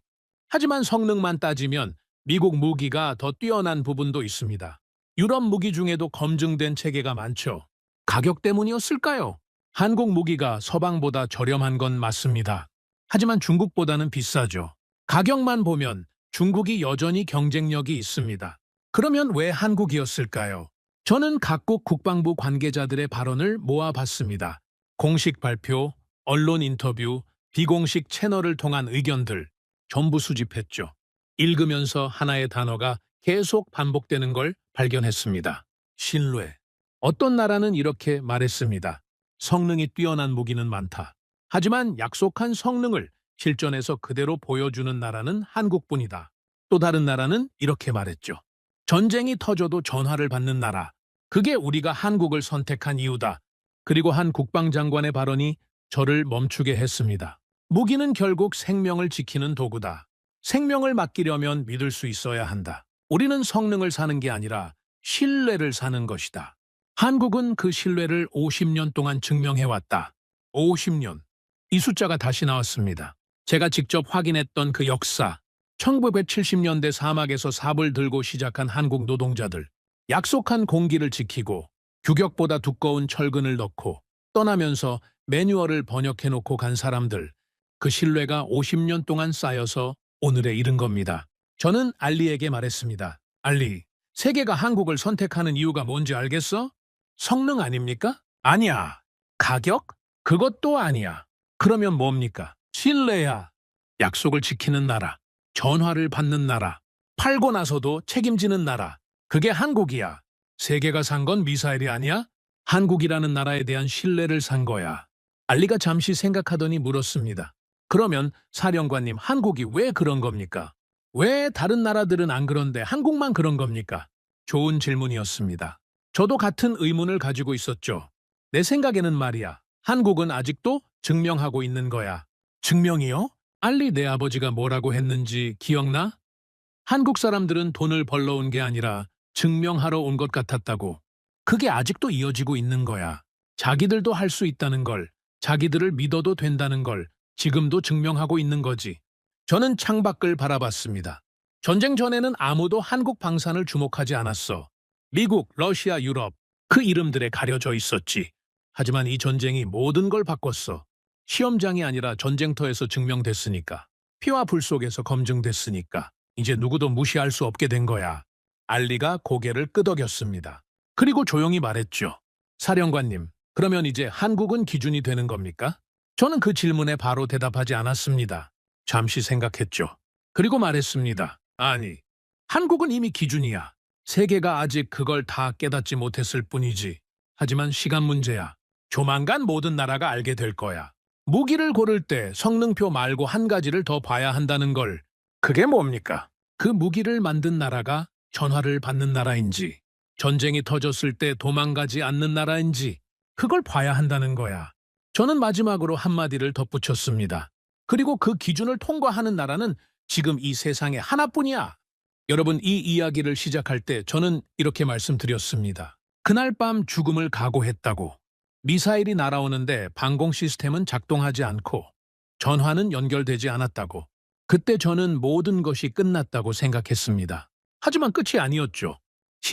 하지만 성능만 따지면 미국 무기가 더 뛰어난 부분도 있습니다. 유럽 무기 중에도 검증된 체계가 많죠. 가격 때문이었을까요? 한국 무기가 서방보다 저렴한 건 맞습니다. 하지만 중국보다는 비싸죠. 가격만 보면 중국이 여전히 경쟁력이 있습니다. 그러면 왜 한국이었을까요? 저는 각국 국방부 관계자들의 발언을 모아봤습니다. 공식 발표, 언론 인터뷰, 비공식 채널을 통한 의견들 전부 수집했죠. 읽으면서 하나의 단어가 계속 반복되는 걸 발견했습니다. 신뢰. 어떤 나라는 이렇게 말했습니다. 성능이 뛰어난 무기는 많다. 하지만 약속한 성능을 실전에서 그대로 보여주는 나라는 한국뿐이다. 또 다른 나라는 이렇게 말했죠. 전쟁이 터져도 전화를 받는 나라. 그게 우리가 한국을 선택한 이유다. 그리고 한 국방장관의 발언이 저를 멈추게 했습니다. 무기는 결국 생명을 지키는 도구다. 생명을 맡기려면 믿을 수 있어야 한다. 우리는 성능을 사는 게 아니라 신뢰를 사는 것이다. 한국은 그 신뢰를 50년 동안 증명해왔다. 50년. 이 숫자가 다시 나왔습니다. 제가 직접 확인했던 그 역사. 1970년대 사막에서 삽을 들고 시작한 한국 노동자들. 약속한 공기를 지키고 규격보다 두꺼운 철근을 넣고 떠나면서 매뉴얼을 번역해놓고 간 사람들. 그 신뢰가 50년 동안 쌓여서 오늘에 이른 겁니다. 저는 알리에게 말했습니다. 알리, 세계가 한국을 선택하는 이유가 뭔지 알겠어? 성능 아닙니까? 아니야. 가격? 그것도 아니야. 그러면 뭡니까? 신뢰야. 약속을 지키는 나라. 전화를 받는 나라. 팔고 나서도 책임지는 나라. 그게 한국이야. 세계가 산 건 미사일이 아니야? 한국이라는 나라에 대한 신뢰를 산 거야. 알리가 잠시 생각하더니 물었습니다. 그러면 사령관님, 한국이 왜 그런 겁니까? 왜 다른 나라들은 안 그런데 한국만 그런 겁니까? 좋은 질문이었습니다. 저도 같은 의문을 가지고 있었죠. 내 생각에는 말이야. 한국은 아직도 증명하고 있는 거야. 증명이요? 알리, 내 아버지가 뭐라고 했는지 기억나? 한국 사람들은 돈을 벌러 온 게 아니라 증명하러 온 것 같았다고. 그게 아직도 이어지고 있는 거야. 자기들도 할 수 있다는 걸, 자기들을 믿어도 된다는 걸 지금도 증명하고 있는 거지. 저는 창밖을 바라봤습니다. 전쟁 전에는 아무도 한국 방산을 주목하지 않았어. 미국, 러시아, 유럽, 그 이름들에 가려져 있었지. 하지만 이 전쟁이 모든 걸 바꿨어. 시험장이 아니라 전쟁터에서 증명됐으니까. 피와 불 속에서 검증됐으니까. 이제 누구도 무시할 수 없게 된 거야. 알리가 고개를 끄덕였습니다. 그리고 조용히 말했죠. 사령관님, 그러면 이제 한국은 기준이 되는 겁니까? 저는 그 질문에 바로 대답하지 않았습니다. 잠시 생각했죠. 그리고 말했습니다. 아니, 한국은 이미 기준이야. 세계가 아직 그걸 다 깨닫지 못했을 뿐이지. 하지만 시간 문제야. 조만간 모든 나라가 알게 될 거야. 무기를 고를 때 성능표 말고 한 가지를 더 봐야 한다는 걸. 그게 뭡니까? 그 무기를 만든 나라가 전화를 받는 나라인지, 전쟁이 터졌을 때 도망가지 않는 나라인지, 그걸 봐야 한다는 거야. 저는 마지막으로 한마디를 덧붙였습니다. 그리고 그 기준을 통과하는 나라는 지금 이 세상에 하나뿐이야. 여러분, 이 이야기를 시작할 때 저는 이렇게 말씀드렸습니다. 그날 밤 죽음을 각오했다고. 미사일이 날아오는데 방공 시스템은 작동하지 않고 전화는 연결되지 않았다고. 그때 저는 모든 것이 끝났다고 생각했습니다. 하지만 끝이 아니었죠.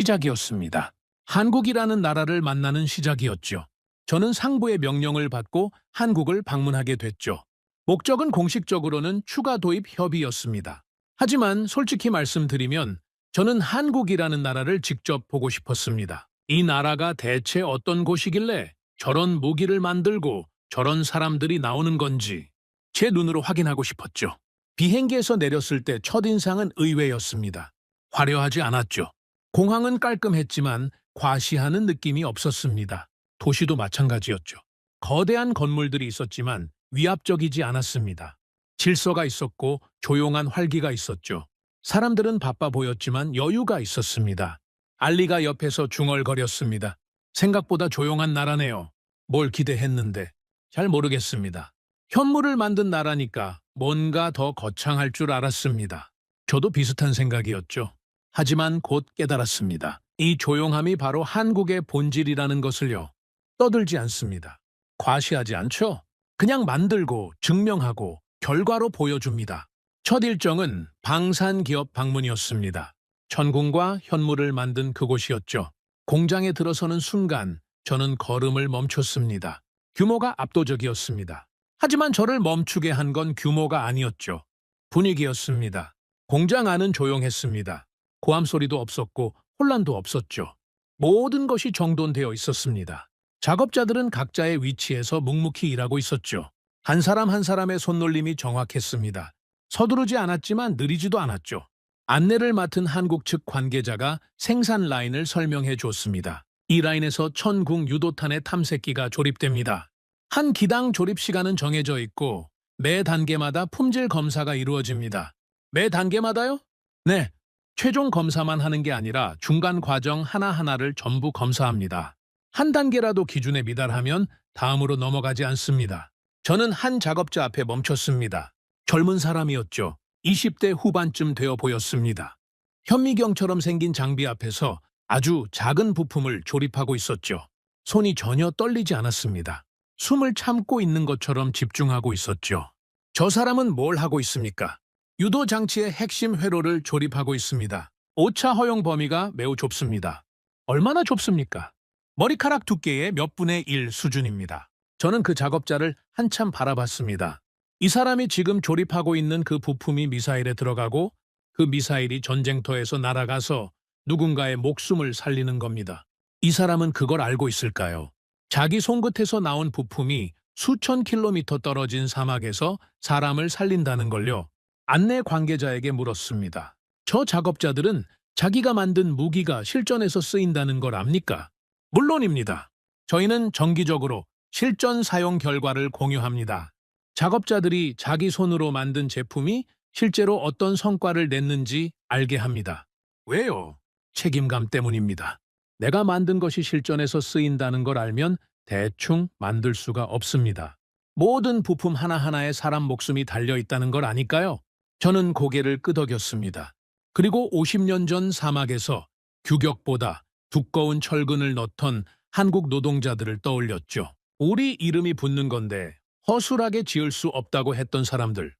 시작이었습니다. 한국이라는 나라를 만나는 시작이었죠. 저는 상부의 명령을 받고 한국을 방문하게 됐죠. 목적은 공식적으로는 추가 도입 협의였습니다. 하지만 솔직히 말씀드리면 저는 한국이라는 나라를 직접 보고 싶었습니다. 이 나라가 대체 어떤 곳이길래 저런 무기를 만들고 저런 사람들이 나오는 건지 제 눈으로 확인하고 싶었죠. 비행기에서 내렸을 때 첫인상은 의외였습니다. 화려하지 않았죠. 공항은 깔끔했지만 과시하는 느낌이 없었습니다. 도시도 마찬가지였죠. 거대한 건물들이 있었지만 위압적이지 않았습니다. 질서가 있었고 조용한 활기가 있었죠. 사람들은 바빠 보였지만 여유가 있었습니다. 알리가 옆에서 중얼거렸습니다. 생각보다 조용한 나라네요. 뭘 기대했는데 잘 모르겠습니다. 현물을 만든 나라니까 뭔가 더 거창할 줄 알았습니다. 저도 비슷한 생각이었죠. 하지만 곧 깨달았습니다. 이 조용함이 바로 한국의 본질이라는 것을요. 떠들지 않습니다. 과시하지 않죠. 그냥 만들고 증명하고 결과로 보여줍니다. 첫 일정은 방산기업 방문이었습니다. 천군과 현물을 만든 그곳이었죠. 공장에 들어서는 순간 저는 걸음을 멈췄습니다. 규모가 압도적이었습니다. 하지만 저를 멈추게 한 건 규모가 아니었죠. 분위기였습니다. 공장 안은 조용했습니다. 고함 소리도 없었고 혼란도 없었죠. 모든 것이 정돈되어 있었습니다. 작업자들은 각자의 위치에서 묵묵히 일하고 있었죠. 한 사람 한 사람의 손놀림이 정확했습니다. 서두르지 않았지만 느리지도 않았죠. 안내를 맡은 한국 측 관계자가 생산 라인을 설명해 줬습니다. 이 라인에서 천궁 유도탄의 탐색기가 조립됩니다. 한 기당 조립 시간은 정해져 있고 매 단계마다 품질 검사가 이루어집니다. 매 단계마다요? 네. 최종 검사만 하는 게 아니라 중간 과정 하나하나를 전부 검사합니다. 한 단계라도 기준에 미달하면 다음으로 넘어가지 않습니다. 저는 한 작업자 앞에 멈췄습니다. 젊은 사람이었죠. 20대 후반쯤 되어 보였습니다. 현미경처럼 생긴 장비 앞에서 아주 작은 부품을 조립하고 있었죠. 손이 전혀 떨리지 않았습니다. 숨을 참고 있는 것처럼 집중하고 있었죠. 저 사람은 뭘 하고 있습니까? 유도 장치의 핵심 회로를 조립하고 있습니다. 오차 허용 범위가 매우 좁습니다. 얼마나 좁습니까? 머리카락 두께의 몇 분의 1 수준입니다. 저는 그 작업자를 한참 바라봤습니다. 이 사람이 지금 조립하고 있는 그 부품이 미사일에 들어가고 그 미사일이 전쟁터에서 날아가서 누군가의 목숨을 살리는 겁니다. 이 사람은 그걸 알고 있을까요? 자기 손끝에서 나온 부품이 수천 킬로미터 떨어진 사막에서 사람을 살린다는 걸요. 안내 관계자에게 물었습니다. 저 작업자들은 자기가 만든 무기가 실전에서 쓰인다는 걸 압니까? 물론입니다. 저희는 정기적으로 실전 사용 결과를 공유합니다. 작업자들이 자기 손으로 만든 제품이 실제로 어떤 성과를 냈는지 알게 합니다. 왜요? 책임감 때문입니다. 내가 만든 것이 실전에서 쓰인다는 걸 알면 대충 만들 수가 없습니다. 모든 부품 하나하나에 사람 목숨이 달려 있다는 걸 아니까요. 저는 고개를 끄덕였습니다. 그리고 50년 전 사막에서 규격보다 두꺼운 철근을 넣던 한국 노동자들을 떠올렸죠. 우리 이름이 붙는 건데 허술하게 지을 수 없다고 했던 사람들.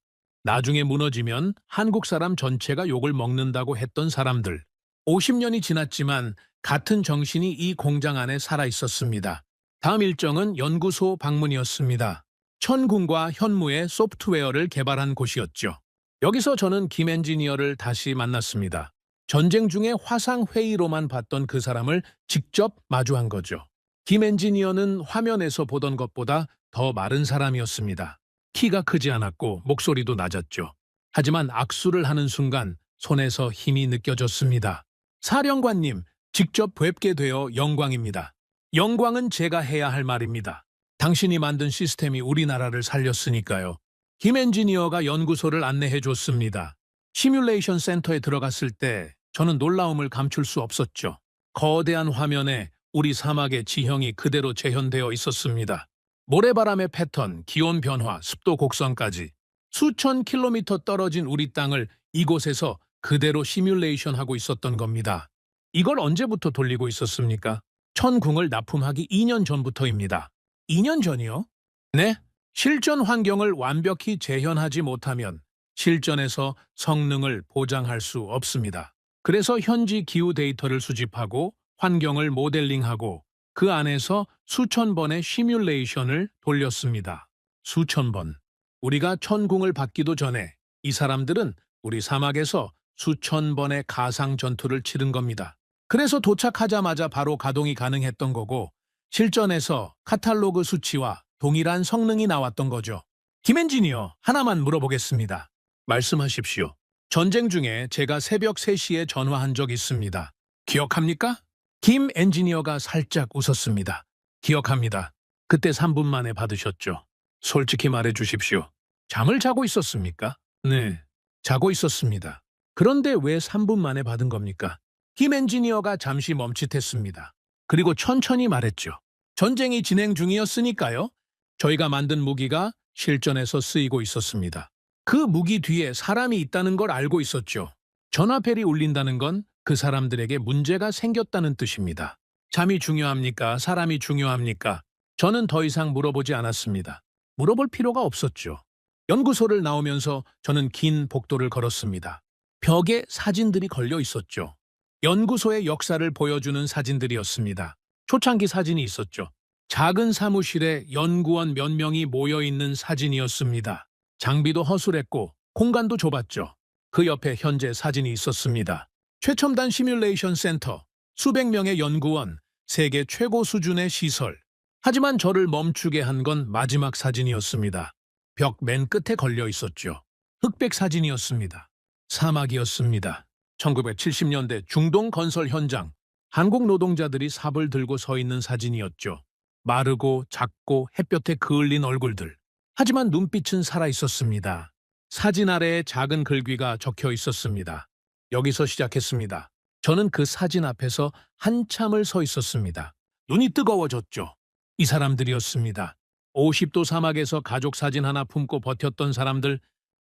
나중에 무너지면 한국 사람 전체가 욕을 먹는다고 했던 사람들. 50년이 지났지만 같은 정신이 이 공장 안에 살아 있었습니다. 다음 일정은 연구소 방문이었습니다. 천궁과 현무의 소프트웨어를 개발한 곳이었죠. 여기서 저는 김 엔지니어를 다시 만났습니다. 전쟁 중에 화상 회의로만 봤던 그 사람을 직접 마주한 거죠. 김 엔지니어는 화면에서 보던 것보다 더 마른 사람이었습니다. 키가 크지 않았고 목소리도 낮았죠. 하지만 악수를 하는 순간 손에서 힘이 느껴졌습니다. 사령관님, 직접 뵙게 되어 영광입니다. 영광은 제가 해야 할 말입니다. 당신이 만든 시스템이 우리나라를 살렸으니까요. 김 엔지니어가 연구소를 안내해 줬습니다. 시뮬레이션 센터에 들어갔을 때 저는 놀라움을 감출 수 없었죠. 거대한 화면에 우리 사막의 지형이 그대로 재현되어 있었습니다. 모래바람의 패턴, 기온 변화, 습도 곡선까지 수천 킬로미터 떨어진 우리 땅을 이곳에서 그대로 시뮬레이션하고 있었던 겁니다. 이걸 언제부터 돌리고 있었습니까? 천궁을 납품하기 2년 전부터입니다. 2년 전이요? 네. 실전 환경을 완벽히 재현하지 못하면 실전에서 성능을 보장할 수 없습니다. 그래서 현지 기후 데이터를 수집하고 환경을 모델링하고 그 안에서 수천 번의 시뮬레이션을 돌렸습니다. 수천 번. 우리가 천궁을 받기도 전에 이 사람들은 우리 사막에서 수천 번의 가상 전투를 치른 겁니다. 그래서 도착하자마자 바로 가동이 가능했던 거고 실전에서 카탈로그 수치와 동일한 성능이 나왔던 거죠. 김 엔지니어, 하나만 물어보겠습니다. 말씀하십시오. 전쟁 중에 제가 새벽 3시에 전화한 적 있습니다. 기억합니까? 김 엔지니어가 살짝 웃었습니다. 기억합니다. 그때 3분 만에 받으셨죠. 솔직히 말해 주십시오. 잠을 자고 있었습니까? 네, 자고 있었습니다. 그런데 왜 3분 만에 받은 겁니까? 김 엔지니어가 잠시 멈칫했습니다. 그리고 천천히 말했죠. 전쟁이 진행 중이었으니까요. 저희가 만든 무기가 실전에서 쓰이고 있었습니다. 그 무기 뒤에 사람이 있다는 걸 알고 있었죠. 전화벨이 울린다는 건 그 사람들에게 문제가 생겼다는 뜻입니다. 잠이 중요합니까? 사람이 중요합니까? 저는 더 이상 물어보지 않았습니다. 물어볼 필요가 없었죠. 연구소를 나오면서 저는 긴 복도를 걸었습니다. 벽에 사진들이 걸려 있었죠. 연구소의 역사를 보여주는 사진들이었습니다. 초창기 사진이 있었죠. 작은 사무실에 연구원 몇 명이 모여있는 사진이었습니다. 장비도 허술했고 공간도 좁았죠. 그 옆에 현재 사진이 있었습니다. 최첨단 시뮬레이션 센터, 수백 명의 연구원, 세계 최고 수준의 시설. 하지만 저를 멈추게 한 건 마지막 사진이었습니다. 벽 맨 끝에 걸려 있었죠. 흑백 사진이었습니다. 사막이었습니다. 1970년대 중동 건설 현장, 한국 노동자들이 삽을 들고 서 있는 사진이었죠. 마르고 작고 햇볕에 그을린 얼굴들. 하지만 눈빛은 살아 있었습니다. 사진 아래에 작은 글귀가 적혀 있었습니다. 여기서 시작했습니다. 저는 그 사진 앞에서 한참을 서 있었습니다. 눈이 뜨거워졌죠. 이 사람들이었습니다. 50도 사막에서 가족 사진 하나 품고 버텼던 사람들,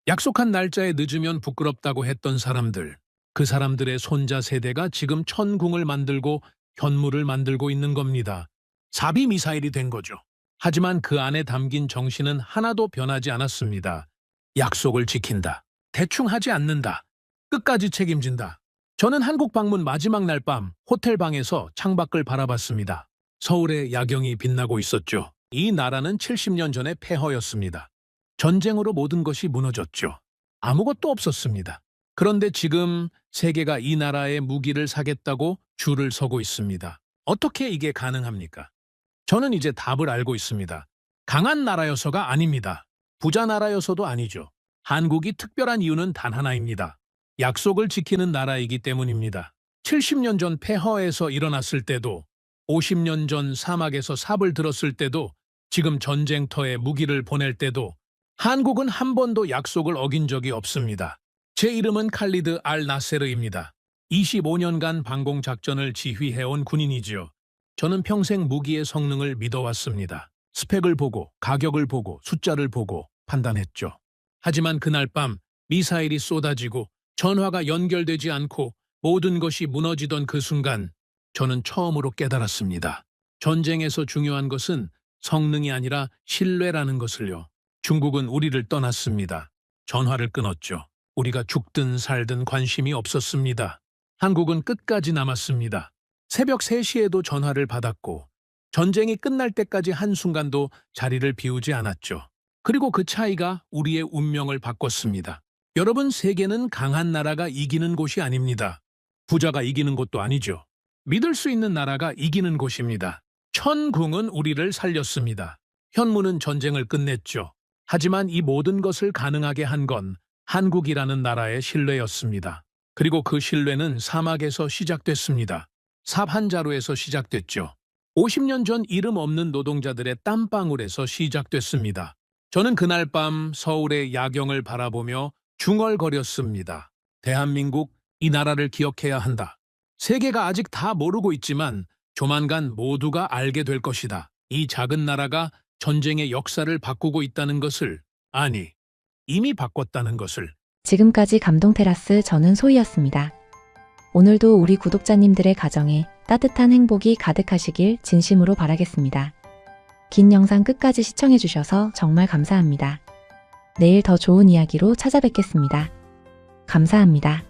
약속한 날짜에 늦으면 부끄럽다고 했던 사람들, 그 사람들의 손자 세대가 지금 천궁을 만들고 현무를 만들고 있는 겁니다. 사비 미사일이 된 거죠. 하지만 그 안에 담긴 정신은 하나도 변하지 않았습니다. 약속을 지킨다. 대충 하지 않는다. 끝까지 책임진다. 저는 한국 방문 마지막 날 밤 호텔 방에서 창밖을 바라봤습니다. 서울의 야경이 빛나고 있었죠. 이 나라는 70년 전의 폐허였습니다. 전쟁으로 모든 것이 무너졌죠. 아무것도 없었습니다. 그런데 지금 세계가 이 나라의 무기를 사겠다고 줄을 서고 있습니다. 어떻게 이게 가능합니까? 저는 이제 답을 알고 있습니다. 강한 나라여서가 아닙니다. 부자 나라여서도 아니죠. 한국이 특별한 이유는 단 하나입니다. 약속을 지키는 나라이기 때문입니다. 70년 전 폐허에서 일어났을 때도, 50년 전 사막에서 삽을 들었을 때도, 지금 전쟁터에 무기를 보낼 때도 한국은 한 번도 약속을 어긴 적이 없습니다. 제 이름은 칼리드 알 나세르입니다. 25년간 방공작전을 지휘해온 군인이지요. 저는 평생 무기의 성능을 믿어왔습니다. 스펙을 보고, 가격을 보고, 숫자를 보고 판단했죠. 하지만 그날 밤 미사일이 쏟아지고 전화가 연결되지 않고 모든 것이 무너지던 그 순간 저는 처음으로 깨달았습니다. 전쟁에서 중요한 것은 성능이 아니라 신뢰라는 것을요. 중국은 우리를 떠났습니다. 전화를 끊었죠. 우리가 죽든 살든 관심이 없었습니다. 한국은 끝까지 남았습니다. 새벽 3시에도 전화를 받았고 전쟁이 끝날 때까지 한순간도 자리를 비우지 않았죠. 그리고 그 차이가 우리의 운명을 바꿨습니다. 여러분, 세계는 강한 나라가 이기는 곳이 아닙니다. 부자가 이기는 곳도 아니죠. 믿을 수 있는 나라가 이기는 곳입니다. 천궁은 우리를 살렸습니다. 현무는 전쟁을 끝냈죠. 하지만 이 모든 것을 가능하게 한 건 한국이라는 나라의 신뢰였습니다. 그리고 그 신뢰는 사막에서 시작됐습니다. 삽 한 자루에서 시작됐죠. 50년 전 이름 없는 노동자들의 땀방울에서 시작됐습니다. 저는 그날 밤 서울의 야경을 바라보며 중얼거렸습니다. 대한민국, 이 나라를 기억해야 한다. 세계가 아직 다 모르고 있지만 조만간 모두가 알게 될 것이다. 이 작은 나라가 전쟁의 역사를 바꾸고 있다는 것을, 아니, 이미 바꿨다는 것을. 지금까지 감동테라스, 저는 소희였습니다. 오늘도 우리 구독자님들의 가정에 따뜻한 행복이 가득하시길 진심으로 바라겠습니다. 긴 영상 끝까지 시청해주셔서 정말 감사합니다. 내일 더 좋은 이야기로 찾아뵙겠습니다. 감사합니다.